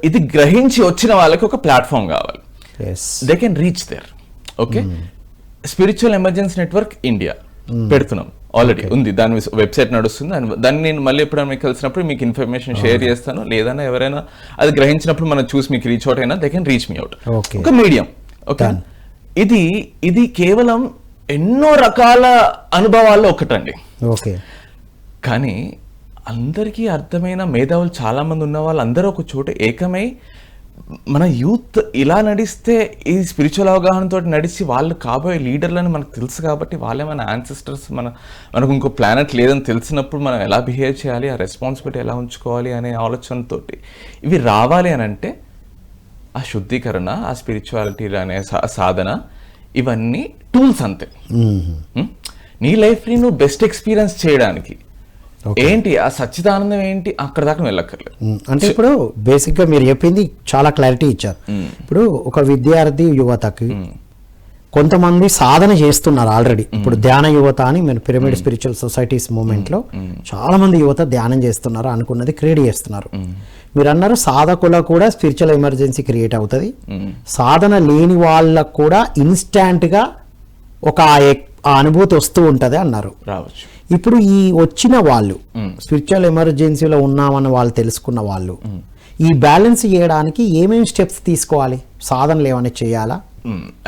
ఇది గ్రహించి వచ్చిన వాళ్ళకి ఒక ప్లాట్ఫామ్ కావాలి. They can reach there. Okay. Spiritual emergency network India పెడుతున్నాం, ఆల్రెడీ ఉంది, దాని వెబ్సైట్ నడుస్తుంది. దాన్ని నేను మళ్ళీ ఎప్పుడైనా మీకు కలిసినప్పుడు మీకు ఇన్ఫర్మేషన్ షేర్ చేస్తాను. లేదన్నా ఎవరైనా అది గ్రహించినప్పుడు మనం చూసి మీకు రీచ్ అవుట్ అయినా they can reach me out. ఒక మీడియం. ఓకే. ఇది కేవలం ఎన్నో రకాల అనుభవాల్లో ఒకటండి. ఓకే. కానీ అందరికీ అర్థమైన మేధావులు చాలా మంది ఉన్న వాళ్ళు అందరూ ఒక చోట ఏకమై మన యూత్ ఇలా నడిస్తే ఈ స్పిరిచువల్ అవగాహనతో నడిచి వాళ్ళు కాబోయే లీడర్లని మనకు తెలుసు కాబట్టి, వాళ్ళే మన యాన్సిస్టర్స్, మనకు ఇంకో ప్లానెట్ లేదని తెలిసినప్పుడు మనం ఎలా బిహేవ్ చేయాలి, ఆ రెస్పాన్సిబిలిటీ ఎలా ఉంచుకోవాలి అనే ఆలోచనతోటి ఇవి రావాలి అని అంటే ఆ శుద్ధీకరణ, ఆ స్పిరిచువాలిటీ అనే సాధన, ఇవన్నీ టూల్స్ అంతే. నీ లైఫ్ని నువ్వు బెస్ట్ ఎక్స్పీరియన్స్ చేయడానికి ఏంటి ఆ సచ్చిదానందం ఏంటి, అక్కడ దాకా వెళ్ళక్కర్లేదు. అంటే ఇప్పుడు బేసిక్ గా మీరు చెప్పింది చాలా క్లారిటీ ఇచ్చారు. ఇప్పుడు ఒక విద్యార్థి యువతకి కొంతమంది సాధన చేస్తున్నారు ఆల్రెడీ. ఇప్పుడు ధ్యాన యువత అని మీరు పిరమిడ్ స్పిరిచువల్ సొసైటీస్ మూవ్మెంట్ లో చాలా మంది యువత ధ్యానం చేస్తున్నారు, అనుకున్నది క్రియేట్ చేస్తున్నారు. మీరు అన్నారు సాధకులకు కూడా స్పిరిచువల్ ఎమర్జెన్సీ క్రియేట్ అవుతుంది, సాధన లేని వాళ్ళకు కూడా ఇన్స్టాంట్ గా ఒక ఆ అనుభూతి వస్తూ ఉంటది అన్నారు. రావచ్చు. ఇప్పుడు ఈ వచ్చిన వాళ్ళు స్పిరిచువల్ ఎమర్జెన్సీలో ఉన్నామని వాళ్ళు తెలుసుకున్న వాళ్ళు ఈ బ్యాలెన్స్ చేయడానికి ఏమేమి స్టెప్స్ తీసుకోవాలి? సాధనలు ఏమైనా చేయాలా?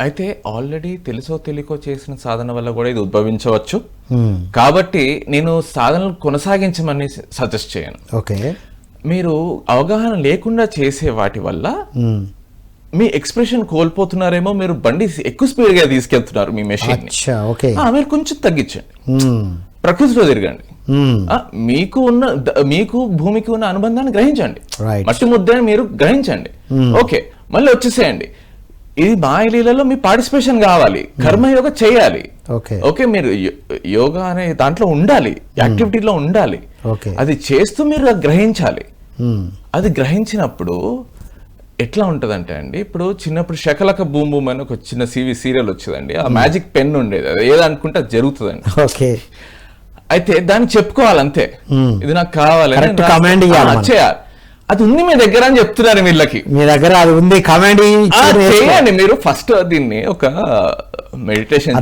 అయితే ఆల్రెడీ తెలుసో తెలియకో చేసిన సాధన వల్ల కూడా ఇది ఉద్భవించవచ్చు. కాబట్టి నేను సాధనలు కొనసాగించమని సజెస్ట్ చేయను. ఓకే. మీరు అవగాహన లేకుండా చేసే వాటి వల్ల మీ ఎక్స్ప్రెషన్ కోల్పోతున్నారేమో, మీరు బండి ఎక్కువ స్పీడ్ గా తీసుకెళ్తున్నారు మీ మెషిన్. మీరు కొంచెం తగ్గించండి, ప్రకృతిలో తిరగండి, మీకు భూమికి ఉన్న అనుబంధాన్ని గ్రహించండి, మట్టి ముద్దని మీరు గ్రహించండి. ఓకే, మళ్ళీ వచ్చేసేయండి. ఇది మాయలీలలో మీ పార్టిసిపేషన్ కావాలి, కర్మయోగ చేయాలి. ఓకే, మీరు యోగా అనే దాంట్లో ఉండాలి, యాక్టివిటీలో ఉండాలి. అది చేస్తూ మీరు గ్రహించాలి. అది గ్రహించినప్పుడు ఎట్లా ఉంటదంటే అండి, ఇప్పుడు చిన్నప్పుడు శకలక బూమ్ బూమ్ అని ఒక చిన్న సీరియల్ వచ్చేదండి. ఆ మ్యాజిక్ పెన్ ఉండేది, అది ఏదనుకుంటే అది జరుగుతుందండి. ఓకే. అయితే దాన్ని చెప్పుకోవాలి అంతే, ఇది నాకు కావాలని చేయాలి. అది ఉంది మీ దగ్గర అని చెప్తున్నారు వీళ్ళకి, మీ దగ్గర అది ఉంది, కమాండ్ చేయండి. మీరు ఫస్ట్ దీన్ని ఒక మెడిటేషన్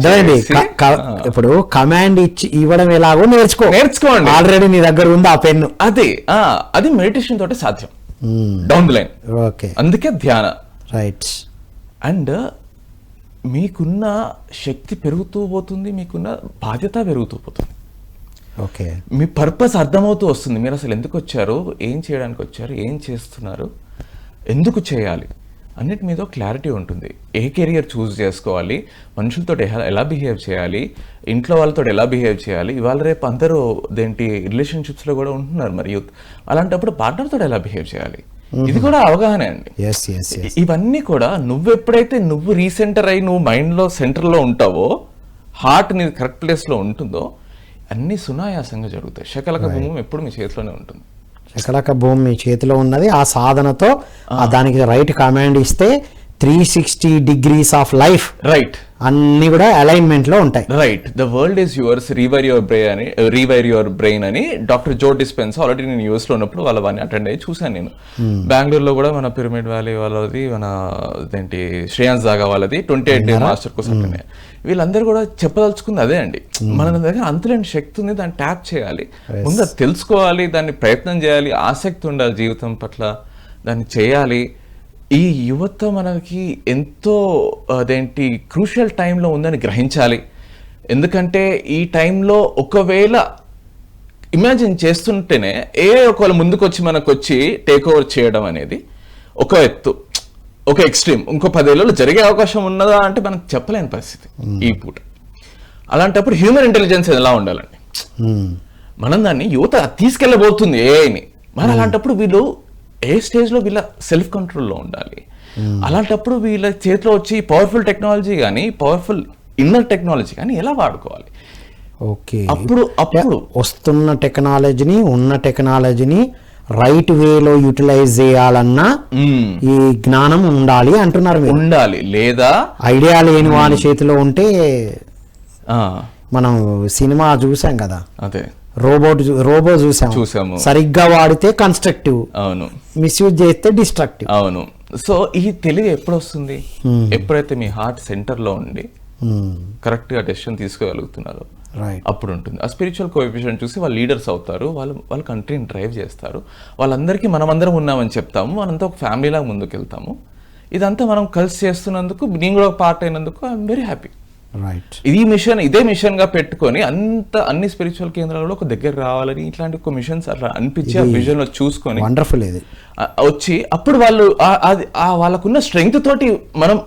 ఇప్పుడు కమాండ్ ఇచ్చి ఇవ్వడం ఎలాగో నేర్చుకోండి. ఆల్రెడీ నీ దగ్గర ఉంది ఆ పెన్ను. అది మెడిటేషన్ తోటి సాధ్యం డౌన్ ది లైన్. ఓకే. అందుకే ధ్యాన. రైట్. అండ్ మీకున్న శక్తి పెరుగుతూ పోతుంది, మీకున్న బాధ్యత పెరుగుతూ పోతుంది. ఓకే. మీ పర్పస్ అర్థమవుతూ వస్తుంది. మీరు అసలు ఎందుకు వచ్చారు, ఏం చేయడానికి వచ్చారు, ఏం చేస్తున్నారు, ఎందుకు చేయాలి అన్నిటి మీద క్లారిటీ ఉంటుంది. ఏ కెరియర్ చూస్ చేసుకోవాలి, మనుషులతో ఎలా బిహేవ్ చేయాలి, ఇంట్లో వాళ్ళతో ఎలా బిహేవ్ చేయాలి. ఇవాళ రేపు అందరూ రిలేషన్షిప్స్లో కూడా ఉంటున్నారు మరి యూత్. అలాంటప్పుడు పార్ట్నర్తో ఎలా బిహేవ్ చేయాలి, ఇది కూడా అవగాహన అండి. Yes yes yes. ఇవన్నీ కూడా నువ్వు ఎప్పుడైతే నువ్వు రీసెంటర్ అయి నువ్వు మైండ్లో సెంటర్లో ఉంటావో, హార్ట్ నీ కరెక్ట్ ప్లేస్లో ఉంటుందో, అన్ని సునాయాసంగా జరుగుతాయి. శకలక భూమి ఎప్పుడు మీ చేతిలోనే ఉంటుంది. శకలక భూమి మీ చేతిలో ఉన్నది. ఆ సాధనతో దానికి రైట్ కమాండ్ ఇస్తే 360 degrees ఆఫ్ లైఫ్ రైట్ అన్ని కూడా అలైన్మెంట్ లో ఉంటాయి. Right. The world is yours, rewire your brain అని డాక్టర్ జో డిస్పెన్సా, ఆల్రెడీ నేను యూఎస్ లో ఉన్నప్పుడు వాళ్ళని అటెండ్ అయ్యి చూశాను నేను. బెంగళూరులో కూడా మన పిరమిడ్ వ్యాలీ వాళ్ళది, మన ఏంటి శ్రేయాన్స్ దాగా వాళ్ళది 28 day మాస్టర్ కోసం అటెండ్ అయ్యాయి. వీళ్ళందరూ కూడా చెప్పదలుచుకుంది అదే అండి. మన దగ్గర అంతులేని శక్తి ఉంది, దాన్ని ట్యాప్ చేయాలి, ముందు అది తెలుసుకోవాలి, దాన్ని ప్రయత్నం చేయాలి, ఆసక్తి ఉండాలి జీవితం పట్ల, దాన్ని చేయాలి. ఈ యువత మనకి ఎంతో క్రూషియల్ టైంలో ఉందని గ్రహించాలి. ఎందుకంటే ఈ టైంలో ఒకవేళ ఇమాజిన్ చేస్తుంటేనే ఒకవేళ ముందుకు వచ్చి మనకు వచ్చి టేక్ ఓవర్ చేయడం అనేది ఒక ఎత్తు, ఒక ఎక్స్ట్రీమ్. ఇంకో 10 ఏళ్ళలో జరిగే అవకాశం ఉన్నదా అంటే మనం చెప్పలేని పరిస్థితి ఈ పూట. అలాంటప్పుడు హ్యూమన్ ఇంటెలిజెన్స్ ఎలా ఉండాలండి? మనం దాన్ని యువత తీసుకెళ్ళబోతుంది ఏఐని. మరి అలాంటప్పుడు వీళ్ళు ఏ స్టేజ్లో వీళ్ళ సెల్ఫ్ కంట్రోల్లో ఉండాలి. అలాంటప్పుడు వీళ్ళ చేతిలో వచ్చి పవర్ఫుల్ టెక్నాలజీ కానీ, పవర్ఫుల్ ఇన్నర్ టెక్నాలజీ కానీ ఎలా వాడుకోవాలి? ఓకే, అప్పుడు వస్తున్న టెక్నాలజీని, ఉన్న టెక్నాలజీని రైట్ వేలో యూటిలైజ్ చేయాలన్నా ఈ జ్ఞానం ఉండాలి అంటున్నారు మీరు. ఉండాలి, లేదా ఐడియా లేని వాని చేతిలో ఉంటే, మనం సినిమా చూసాం కదా, అదే రోబో చూసాము. సరిగ్గా వాడితే కన్స్ట్రక్టివ్, అవును, మిస్యూజ్ చేస్తే డిస్ట్రక్టివ్. అవును. సో ఈ తెలివి ఎప్పుడు వస్తుంది? ఎప్పుడైతే మీ హార్ట్ సెంటర్ లో ఉండి కరెక్ట్ గా డెసిషన్ తీసుకోగలుగుతున్నారో అప్పుడు ఉంటుంది. ఆ స్పిరిచువల్ కోఎఫిషియెంట్ చూసి వాళ్ళు లీడర్స్ అవుతారు, వాళ్ళ కంట్రీని డ్రైవ్ చేస్తారు. వాళ్ళందరికీ మనమందరం ఉన్నామని చెప్తాము, మనంతా ఒక ఫ్యామిలీలాగా ముందుకు వెళ్తాము. ఇదంతా మనం కలిసి చేస్తున్నందుకు, నేను కూడా పార్ట్ అయినందుకు ఐఎమ్ వెరీ హ్యాపీ. రైట్. ఇదే మిషన్ గా పెట్టుకొని అన్ని స్పిరిచువల్ కేంద్రాలలో ఒక దగ్గర రావాలని ఇట్లాంటి ఒక మిషన్స్ అట్లా అనిపించి ఆ విజన్ లో చూసుకొని వండర్ఫుల్ ఇది వచ్చి అప్పుడు వాళ్ళు వాళ్ళకున్న స్ట్రెంగ్త్ తోటి మనం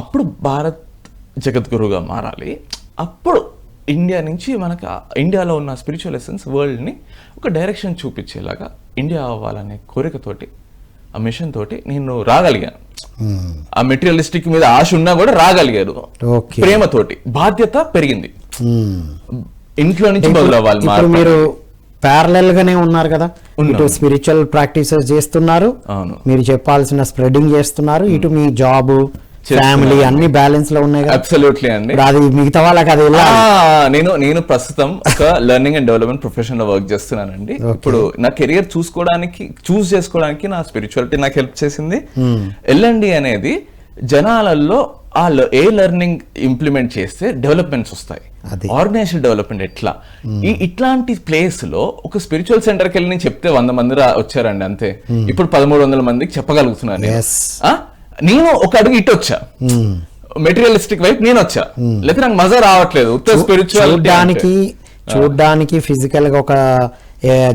అప్పుడు భారత్ జగద్గురుగా మారాలి. అప్పుడు ఇండియా నుంచి మనకు ఇండియాలో ఉన్న స్పిరిచువల్ ఎసెన్స్ వరల్డ్ ని ఒక డైరెక్షన్ చూపించేలాగా ఇండియా అవ్వాలనే కోరికతోటి, ఆ మిషన్ తోటి నేను రాగలిగాను. ఆ మెటీరియలిస్టిక్ మీద ఆశ ఉన్నా కూడా రాగలిగారు. ప్రేమతోటి బాధ్యత పెరిగింది. ఇంట్లో నుంచి మొదలవ్వాలి. మీరు ప్యారలల్ గానే ఉన్నారు కదా, ఇటు స్పిరిచువల్ ప్రాక్టీసెస్ చేస్తున్నారు, మీరు చెప్పాల్సిన స్ప్రెడింగ్ చేస్తున్నారు, ఇటు మీ జాబ్, ఫ్యామిలీ అన్ని బ్యాలెన్స్ లో ఉన్నాయి. అబ్సల్యూట్లీ అండి. అది మిగతా వాళ్ళకి అది నేను ప్రస్తుతం ఒక లెర్నింగ్ అండ్ డెవలప్మెంట్ ప్రొఫెషన్ లో వర్క్ చేస్తున్నానండి. ఇప్పుడు నా కెరియర్ చూస్ చేసుకోవడానికి నా స్పిరిచువాలిటీ నాకు హెల్ప్ చేసింది. ఎల్ఎండి అనేది జనాలలో ఏ లెర్నింగ్ ఇంప్లిమెంట్ చేస్తే డెవలప్మెంట్స్ వస్తాయి, ఆర్గనైజేషన్ డెవలప్మెంట్ ఎట్లా, ఇట్లాంటి ప్లేస్ లో ఒక స్పిరిచువల్ సెంటర్కి వెళ్ళి నేను చెప్తే 100 మంది వచ్చారండి అంతే. ఇప్పుడు 1300 మందికి చెప్పగలుగుతున్నాను. నేను ఒక అడుగు ఇటు వచ్చా, మెటీరియలిస్టిక్ వైపు నేను వచ్చా, లేకపోతే నాకు మజా రావట్లేదు. స్పిరిచువల్ చూడ్డానికి ఫిజికల్ గా ఒక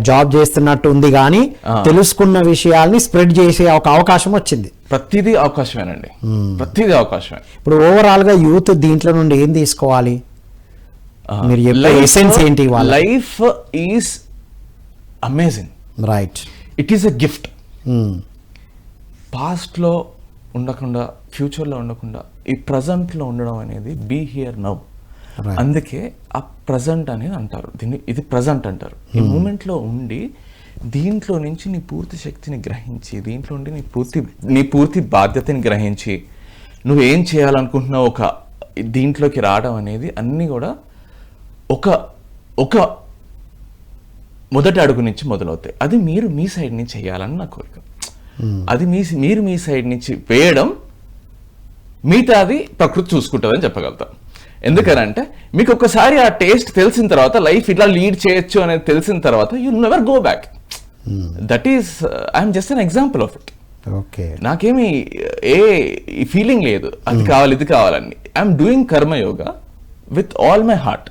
జాబ్ చేస్తున్నట్టు ఉంది, కానీ తెలుసుకున్న విషయాల్ని స్ప్రెడ్ చేసే ఒక అవకాశం వచ్చింది. ప్రతిదీ అవకాశమేనండి, ప్రతిదీ అవకాశమే. ఇప్పుడు ఓవరాల్ గా యూత్ దీంట్లో నుండి ఏం తీసుకోవాలి? మీరు చెప్పే ఎసెన్స్ ఏంటి? Life is amazing, right? It is a gift. Past లో ఉండకుండా, ఫ్యూచర్ లో ఉండకుండా, ఈ ప్రజెంట్ లో ఉండడం అనేది బీ హియర్ నౌ. అందుకే ఆ ప్రజెంట్ అనేది అంటారు దీన్ని, ఇది ప్రజెంట్ అంటారు. ఈ మూమెంట్ లో ఉండి దీంట్లో నుంచి నీ పూర్తి శక్తిని గ్రహించి, దీంట్లో ఉండి నీ పూర్తి బాధ్యతని గ్రహించి నువ్వేం చేయాలనుకుంటున్నావు ఒక దీంట్లోకి రావడం అనేది అన్నీ కూడా ఒక మొదటి అడుగు నుంచి మొదలవుతాయి. అది మీరు మీ సైడ్ నుంచి చేయాలని నా కోరిక. అది మీరు మీ సైడ్ నుంచి వేయడం, మిగతాది ప్రకృతి చూసుకుంటుందని చెప్పగలుగుతాం. ఎందుకనంటే మీకు ఒక్కసారి ఆ టేస్ట్ తెలిసిన తర్వాత, లైఫ్ ఇట్లా లీడ్ చేయొచ్చు అనేది తెలిసిన తర్వాత, you never go back. That is I'm just an example of it. నాకేమి ఫీలింగ్ లేదు అది కావాలి ఇది కావాలని. ఐఎమ్ డూయింగ్ కర్మ yoga with all my heart.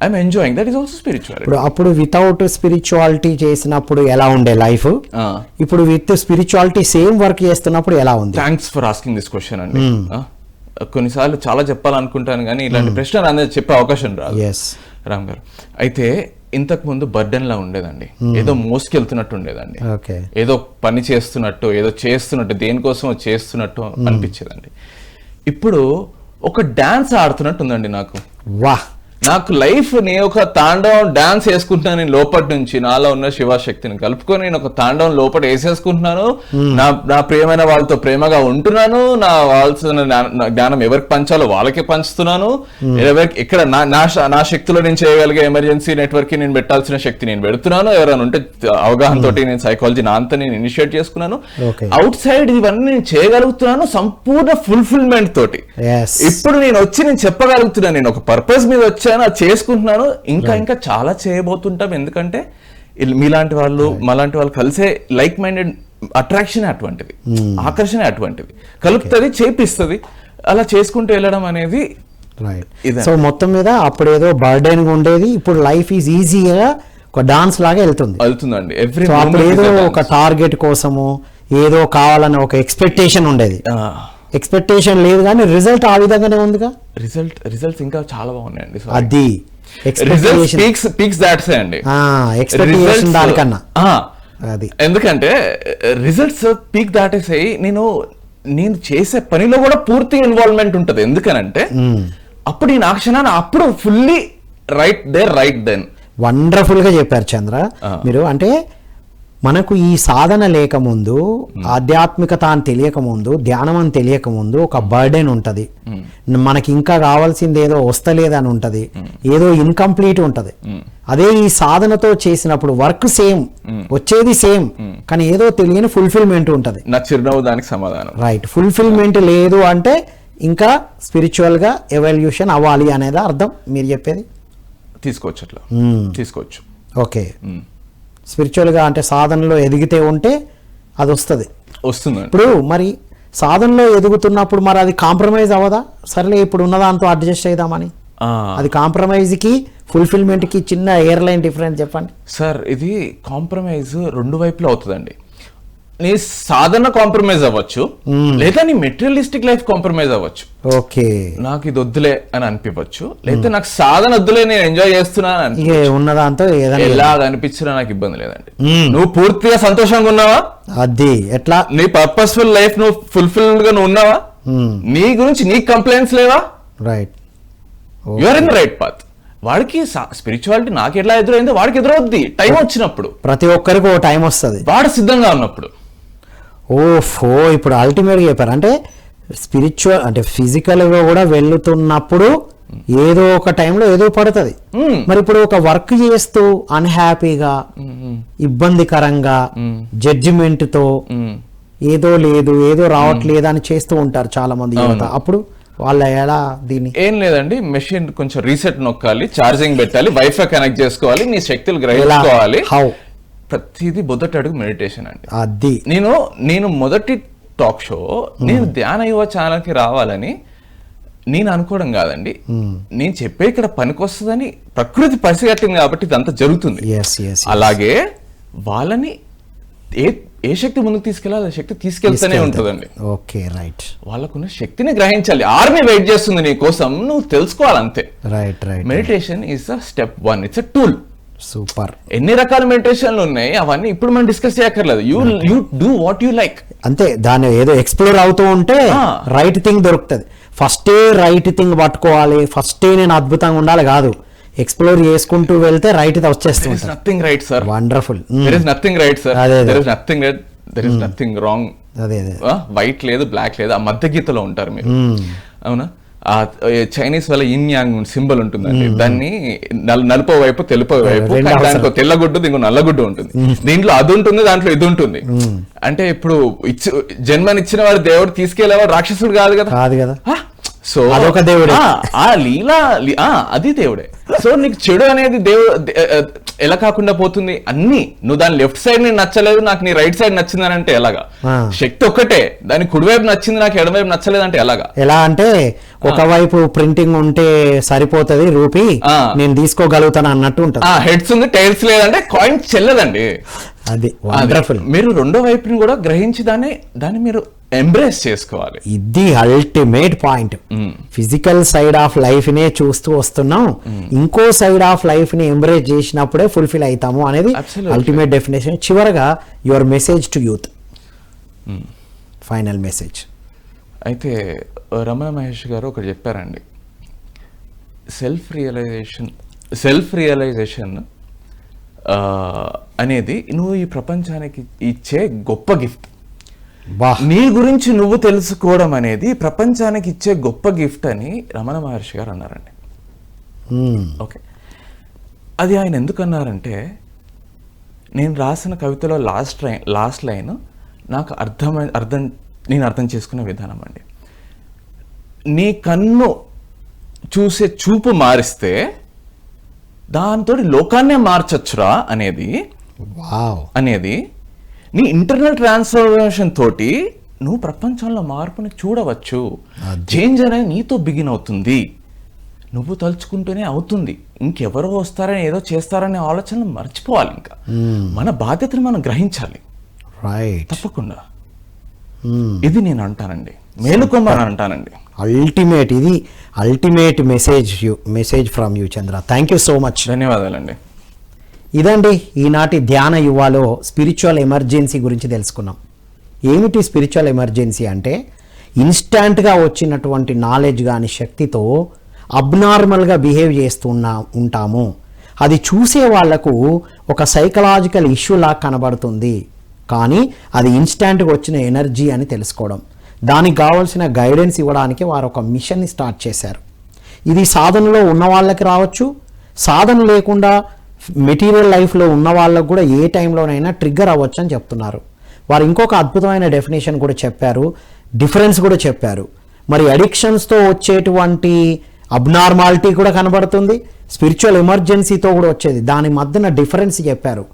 I'm enjoying. That is also spirituality. అప్పుడు వితౌట్ స్పిరిచువాలిటీ చేసినప్పుడు ఎలా ఉండే లైఫ్, ఇప్పుడు విత్ స్పిరిచువాలిటీ సేమ్ వర్క్ చేస్తున్నప్పుడు ఎలా ఉంది? Thanks for asking this question అండి. కొన్నిసార్లు చాలా చెప్పాలనుకుంటాను కానీ ఇలాంటి ప్రశ్న అనేది చెప్పే అవకాశం రాదు రామ్ గారు. అయితే ఇంతకు ముందు బర్డెన్ లా ఉండేదండి, ఏదో మోసుకెళ్తున్నట్టు ఉండేదండి, ఓకే ఏదో పని చేస్తున్నట్టు, ఏదో చేస్తున్నట్టు, దేనికోసం చేస్తున్నట్టు అనిపించేదండి. ఇప్పుడు ఒక డాన్స్ ఆడుతున్నట్టు ఉందండి నాకు. వా, నాకు లైఫ్ ని ఒక తాండవం డాన్స్ వేసుకుంటున్నాను నేను లోపటి నుంచి, నాలో ఉన్న శివశక్తిని కలుపుకొని నేను ఒక తాండవం లోపల వేసేసుకుంటున్నాను. నా ప్రియమైన వాళ్ళతో ప్రేమగా ఉంటున్నాను, నా వాళ్ళ జ్ఞానం ఎవరికి పంచాలో వాళ్ళకే పంచుతున్నాను. ఇక్కడ నా శక్తిలో నేను చేయగలిగే ఎమర్జెన్సీ నెట్వర్క్ కి నేను పెట్టాల్సిన శక్తి నేను పెడుతున్నాను. ఎవరైనా ఉంటే అవగాహన తోటి నేను సైకాలజీ నా అంతా నేను ఇనిషియేట్ చేసుకున్నాను. అవుట్ సైడ్ ఇవన్నీ నేను చేయగలుగుతున్నాను సంపూర్ణ ఫుల్ఫిల్మెంట్ తోటి. ఇప్పుడు నేను చెప్పగలుగుతున్నాను, నేను ఒక పర్పస్ మీద వచ్చాను, అది చేసుకుంటున్నాను. ఇంకా చాలా చేయబోతుంటాం. ఎందుకంటే మీలాంటి వాళ్ళు మాలాంటి వాళ్ళు కలిసే లైక్ మైండెడ్ అట్రాక్షన్ అటువంటిది, ఆకర్షణ అటువంటిది కలుపుతుంది, చేపిస్తుంది. అలా చేసుకుంటూ వెళ్ళడం అనేది సో మొత్తం మీద అప్పుడు ఏదో బర్డెన్ ఉండేది, ఇప్పుడు లైఫ్ ఈజ్ ఈజీగా ఒక డాన్స్ లాగా వెళ్తుందండి. అప్పుడు ఏదో ఒక టార్గెట్ కోసము ఏదో కావాలని ఒక ఎక్స్పెక్టేషన్ ఉండేది, ఎక్స్పెక్టేషన్ లేదు కానీ రిజల్ట్ ఆ విధంగానే ఉందిగా. రిజల్ట్స్ ఇంకా చాలా బాగున్నాయండి. అది ఎక్స్పెక్టేషన్ దానికన్నా అది ఎందుకంటే రిజల్ట్స్ పీక్ దాటేసాయి. నేను చేసే పనిలో కూడా పూర్తి ఇన్వాల్వ్మెంట్ ఉంటది. ఎందుకనంటే అప్పుడు నేను ఆ క్షణాన్ని అప్పుడు ఫుల్లీ రైట్ దెన్ వండర్ఫుల్ గా చెప్పారు చంద్ర మీరు. అంటే మనకు ఈ సాధన లేకముందు, ఆధ్యాత్మికత అని తెలియకముందు, ధ్యానం అని తెలియకముందు ఒక బర్డెన్ ఉంటుంది, మనకి ఇంకా కావాల్సింది ఏదో వస్తలేదని ఉంటుంది, ఏదో ఇన్కంప్లీట్ ఉంటుంది. అదే ఈ సాధనతో చేసినప్పుడు వర్క్ సేమ్, వచ్చేది సేమ్, కానీ ఏదో తెలియని ఫుల్ఫిల్మెంట్ ఉంటుంది. నా చిరునవ్వు దానికి సమాధానం. రైట్, ఫుల్ఫిల్మెంట్ లేదు అంటే ఇంకా స్పిరిచువల్ గా ఎవల్యూషన్ అవ్వాలి అనేది అర్థం మీరు చెప్పేది. తీసుకోవచ్చు, అట్లా తీసుకోవచ్చు. ఓకే, స్పిరిచువల్గా అంటే సాధనలో ఎదిగితే ఉంటే అది వస్తుంది. ఇప్పుడు మరి సాధనలో ఎదుగుతున్నప్పుడు మరి అది కాంప్రమైజ్ అవ్వదా? సరేలే ఇప్పుడు ఉన్న దాంతో అడ్జస్ట్ అవుదామని, అది కాంప్రమైజ్కి ఫుల్ఫిల్మెంట్కి చిన్న ఎయిర్లైన్ డిఫరెన్స్ చెప్పండి సార్. ఇది కాంప్రమైజ్ రెండు వైపులో అవుతుందండి. నీ సాధన కాంప్రమైజ్ అవ్వచ్చు, లేదా నీ మెటీరియలిస్టిక్ లైఫ్ కాంప్రమైజ్ అవ్వచ్చు. ఓకే, నాకు ఇది వద్దులే అని అనిపించవచ్చు, లేదా నాకు సాధన వద్దులే నేను ఎంజాయ్ చేస్తున్నాను ఉన్నదాంతో ఎలాగ అనిపించినా నాకు ఇబ్బంది లేదండి. నువ్వు పూర్తిగా సంతోషంగా ఉన్నావా, అది ఎట్లా నీ పర్పస్ఫుల్ లైఫ్ నువ్వు ఫుల్ఫిల్ గా నువ్వు ఉన్నావా, నీ గురించి నీ కంప్లైంట్స్ లేవా, right, you are in the right path. వాడికి స్పిరిచువాలిటీ నాకు ఎట్లా ఎదురైందో వాడికి ఎదురవుద్ది టైం వచ్చినప్పుడు. ప్రతి ఒక్కరికి ఒక టైం వస్తుంది, వాడు సిద్ధంగా ఉన్నప్పుడు. ఓఫో, ఇప్పుడు అల్టిమేట్గా చెప్పారు. అంటే స్పిరిచువల్ అంటే ఫిజికల్గా కూడా వెళ్తున్నప్పుడు ఏదో ఒక టైంలో ఏదో పడుతుంది. మరి ఇప్పుడు ఒక వర్క్ చేస్తూ అన్హ్యాపీగా, ఇబ్బందికరంగా, జడ్జిమెంట్ తో ఏదో లేదు ఏదో రావట్లేదు అని చేస్తూ ఉంటారు చాలా మంది యువత. అప్పుడు వాళ్ళ ఎలా దీన్ని? ఏం లేదండి, మెషిన్ కొంచెం రీసెట్ నొక్కాలి, ఛార్జింగ్ పెట్టాలి, వైఫై కనెక్ట్ చేసుకోవాలి, నీ శక్తులు గ్రహించుకోవాలి. ప్రతిదీ మొదటి అడుగు మెడిటేషన్ అండి. అది నేను మొదటి టాక్ షో నేను ధ్యాన యువ ఛానల్ కి రావాలని నేను అనుకోవడం కాదండి. నేను చెప్పే ఇక్కడ పనికొస్తుందని ప్రకృతి పసిగట్టింది కాబట్టి ఇదంతా జరుగుతుంది. అలాగే వాళ్ళని ఏ శక్తి ముందుకు తీసుకెళ్ళాలి, శక్తి తీసుకెళ్తూనే ఉంటుందండి. Okay, right. వాళ్ళకున్న శక్తిని గ్రహించాలి. ఆర్మీ వెయిట్ చేస్తుంది నీ కోసం, నువ్వు తెలుసుకోవాలి అంతే. Right right. Meditation is a step 1, it's a tool. Super. ఎన్ని రకాల మెడిటేషన్లు ఉన్నాయి, అవన్నీ ఇప్పుడు మనం డిస్కస్ చేయక్కర్లేదు. You do what you like అంతే. దాన్ని ఏదో ఎక్స్ప్లోర్ అవుతూ ఉంటే రైట్ థింగ్ దొరుకుతుంది. ఫస్టే రైట్ థింగ్ పట్టుకోవాలి, ఫస్టే నేను అద్భుతంగా ఉండాలి కాదు, ఎక్స్ప్లోర్ చేసుకుంటూ వెళ్తే రైట్ వచ్చేస్తుంది. Nothing right sir. Wonderful. There is nothing right sir, there is nothing right, there is nothing wrong. White లేదు బ్లాక్ లేదు, ఆ మధ్య గీతలో ఉంటారు మీరు. అవునా? ఆ చైనీస్ వల్ల ఇన్ యాంగ్ సింబల్ ఉంటుందండి, దాన్ని నలుపో వైపు తెలుపో వైపు, దాంట్లో తెల్లగుడ్డు ఇంకో నల్లగుడ్డు ఉంటుంది. దీంట్లో అది ఉంటుంది, దాంట్లో ఇది ఉంటుంది. అంటే ఇప్పుడు జన్మనిచ్చిన వాడు దేవుడు తీసుకెళ్లేవాడు రాక్షసుడు కాదు కదా. సో అదొక దేవుడు, ఆ లీలా అది దేవుడే. సో నీకు చెడు అనేది ఎలా కాకుండా పోతుంది? అన్ని నువ్వు దాని లెఫ్ట్ సైడ్ ని నచ్చలేదు, నాకు నీ రైట్ సైడ్ నచ్చిందని అంటే ఎలాగా? శక్తి ఒక్కటే, దాని కుడివైపు నచ్చింది, నాకు ఎడమవైపు నచ్చలేదు అంటే ఎలాగా? ఎలా అంటే ఒకవైపు ప్రింటింగ్ ఉంటే సరిపోతుంది రూపీ, నేను తీసుకోగలుగుతాను అన్నట్టు ఉంటుంది. హెడ్స్ ఉంది టైల్స్ లేదంటే కాయిన్ చెల్లదండి. అది వండర్ఫుల్. మీరు రెండో వైపుని కూడా గ్రహించి దాన్ని మీరు ఎంబ్రేస్ చేసుకోవాలి. ఇది ultimate point. Physical side of life నే చూస్తూ వస్తున్నాం, ఇంకో సైడ్ ఆఫ్ లైఫ్ ని ఎంబ్రేస్ చేసినప్పుడే ఫుల్ఫిల్ అవుతాము అనేది అల్టిమేట్ డెఫినేషన్. చివరగా your message to youth, final message. అయితే రమణ మహర్షి గారు ఒకటి చెప్పారండి, సెల్ఫ్ రియలైజేషన్ అనేది నువ్వు ఈ ప్రపంచానికి ఇచ్చే గొప్ప గిఫ్ట్. నీ గురించి నువ్వు తెలుసుకోవడం అనేది ప్రపంచానికి ఇచ్చే గొప్ప గిఫ్ట్ అని రమణ మహర్షి గారు అన్నారండి. ఓకే, అది ఆయన ఎందుకు అన్నారంటే, నేను రాసిన కవితలో లాస్ట్ లైన్ నాకు నేను అర్థం చేసుకునే విధానం అండి. నీ కన్ను చూసే చూపు మారిస్తే దాంతో లోకాన్నే మార్చొచ్చురా అనేది నీ ఇంటర్నల్ ట్రాన్స్ఫర్మేషన్ తోటి నువ్వు ప్రపంచంలో మార్పుని చూడవచ్చు. చేంజ్ అనేది నీతో బిగిన్ అవుతుంది, నువ్వు తలుచుకుంటూనే అవుతుంది. ఇంకెవరో వస్తారని ఏదో చేస్తారనే ఆలోచనలు మర్చిపోవాలి. ఇంకా మన బాధ్యతను మనం గ్రహించాలి. తప్పకుండా ఇది నేను అంటానండి, మేలుకొమ్మని అంటానండి. ఇది ultimate message from you Chandra. Thank you so much. ధన్యవాదాలండి. ఇదండి ఈనాటి ధ్యాన యువలో స్పిరిచువల్ ఎమర్జెన్సీ గురించి తెలుసుకున్నాం. ఏమిటి స్పిరిచువల్ ఎమర్జెన్సీ అంటే, ఇన్స్టాంట్గా వచ్చినటువంటి నాలెడ్జ్ కానీ శక్తితో అబ్నార్మల్గా బిహేవ్ ఉంటాము. అది చూసే వాళ్లకు ఒక సైకలాజికల్ ఇష్యూలా కనబడుతుంది, కానీ అది ఇన్స్టాంట్గా వచ్చిన ఎనర్జీ అని తెలుసుకోవడం, దానికి కావాల్సిన గైడెన్స్ ఇవ్వడానికి వారు ఒక మిషన్ని స్టార్ట్ చేశారు. ఇది సాధనలో ఉన్న వాళ్ళకి రావచ్చు, సాధన లేకుండా మెటీరియల్ లైఫ్లో ఉన్న వాళ్ళకు కూడా ఏ టైంలోనైనా ట్రిగ్గర్ అవ్వచ్చు అని చెప్తున్నారు. వారు ఇంకొక అద్భుతమైన డెఫినేషన్ కూడా చెప్పారు, డిఫరెన్స్ కూడా చెప్పారు. మరి అడిక్షన్స్తో వచ్చేటువంటి అబ్నార్మాలిటీ కూడా కనబడుతుంది, స్పిరిచువల్ ఎమర్జెన్సీతో కూడా వచ్చేది, దాని మధ్యన డిఫరెన్స్ చెప్పారు.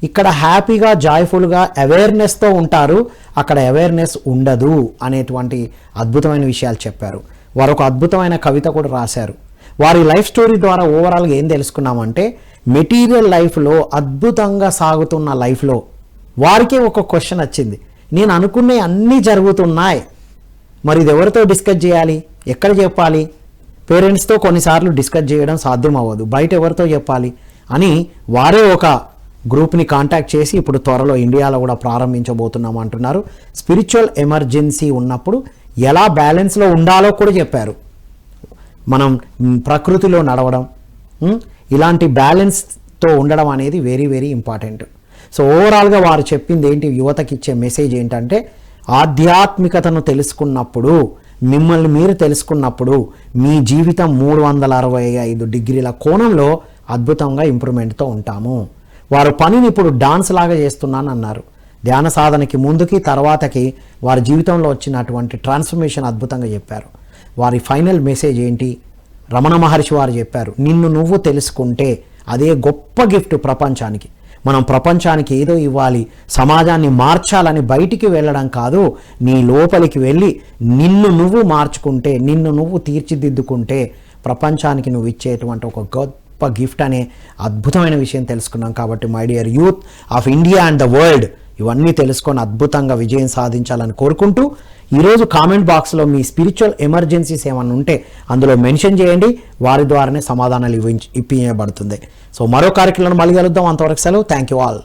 ఇక్కడ హ్యాపీగా జాయ్ఫుల్గా అవేర్నెస్తో ఉంటారు, అక్కడ అవేర్నెస్ ఉండదు అనేటువంటి అద్భుతమైన విషయాలు చెప్పారు. వారు ఒక అద్భుతమైన కవిత కూడా రాశారు. వారి లైఫ్ స్టోరీ ద్వారా ఓవరాల్గా ఏం తెలుసుకున్నామంటే, మెటీరియల్ లైఫ్లో అద్భుతంగా సాగుతున్న లైఫ్లో వారికే ఒక క్వశ్చన్ వచ్చింది, నేను అనుకునే అన్నీ జరుగుతున్నాయి, మరి ఇది ఎవరితో డిస్కస్ చేయాలి, ఎక్కడ చెప్పాలి? పేరెంట్స్తో కొన్నిసార్లు డిస్కస్ చేయడం సాధ్యం అవ్వదు, బయట ఎవరితో చెప్పాలి అని వారే ఒక గ్రూప్ని కాంటాక్ట్ చేసి ఇప్పుడు త్వరలో ఇండియాలో కూడా ప్రారంభించబోతున్నాం అంటున్నారు. స్పిరిచువల్ ఎమర్జెన్సీ ఉన్నప్పుడు ఎలా బ్యాలెన్స్లో ఉండాలో కూడా చెప్పారు. మనం ప్రకృతిలో నడవడం, ఇలాంటి బ్యాలెన్స్తో ఉండడం అనేది వెరీ వెరీ ఇంపార్టెంట్. సో ఓవరాల్గా వారు చెప్పింది ఏంటి, యువతకి ఇచ్చే మెసేజ్ ఏంటంటే, ఆధ్యాత్మికతను తెలుసుకున్నప్పుడు, మిమ్మల్ని మీరు తెలుసుకున్నప్పుడు మీ జీవితం 365 డిగ్రీల కోణంలో అద్భుతంగా ఇంప్రూవ్మెంట్తో ఉంటాము. వారు పనిని ఇప్పుడు డాన్స్ లాగా చేస్తున్నాను అన్నారు. ధ్యాన సాధనకి ముందుకి తర్వాతకి వారి జీవితంలో వచ్చినటువంటి ట్రాన్స్ఫర్మేషన్ అద్భుతంగా చెప్పారు. వారి ఫైనల్ మెసేజ్ ఏంటి, రమణ మహర్షి వారు చెప్పారు, నిన్ను నువ్వు తెలుసుకుంటే అదే గొప్ప గిఫ్ట్ ప్రపంచానికి. మనం ప్రపంచానికి ఏదో ఇవ్వాలి, సమాజాన్ని మార్చాలని బయటికి వెళ్ళడం కాదు, నీ లోపలికి వెళ్ళి నిన్ను నువ్వు మార్చుకుంటే, నిన్ను నువ్వు తీర్చిదిద్దుకుంటే ప్రపంచానికి నువ్వు ఇచ్చేటువంటి ఒక గొప్ప గిఫ్ట్ అనే అద్భుతమైన విషయం తెలుసుకున్నాం. కాబట్టి my dear youth of India and the world, ఇవన్నీ తెలుసుకొని అద్భుతంగా విజయం సాధించాలని కోరుకుంటూ, ఈరోజు కామెంట్ బాక్స్లో మీ స్పిరిచువల్ ఎమర్జెన్సీస్ ఏమైనా ఉంటే అందులో మెన్షన్ చేయండి, వారి ద్వారానే సమాధానాలు ఇప్పించబడుతుంది. సో మరో కార్యక్రమంలో మళ్ళీ కలుద్దాం. అంతవరకు సెలవు. Thank you all.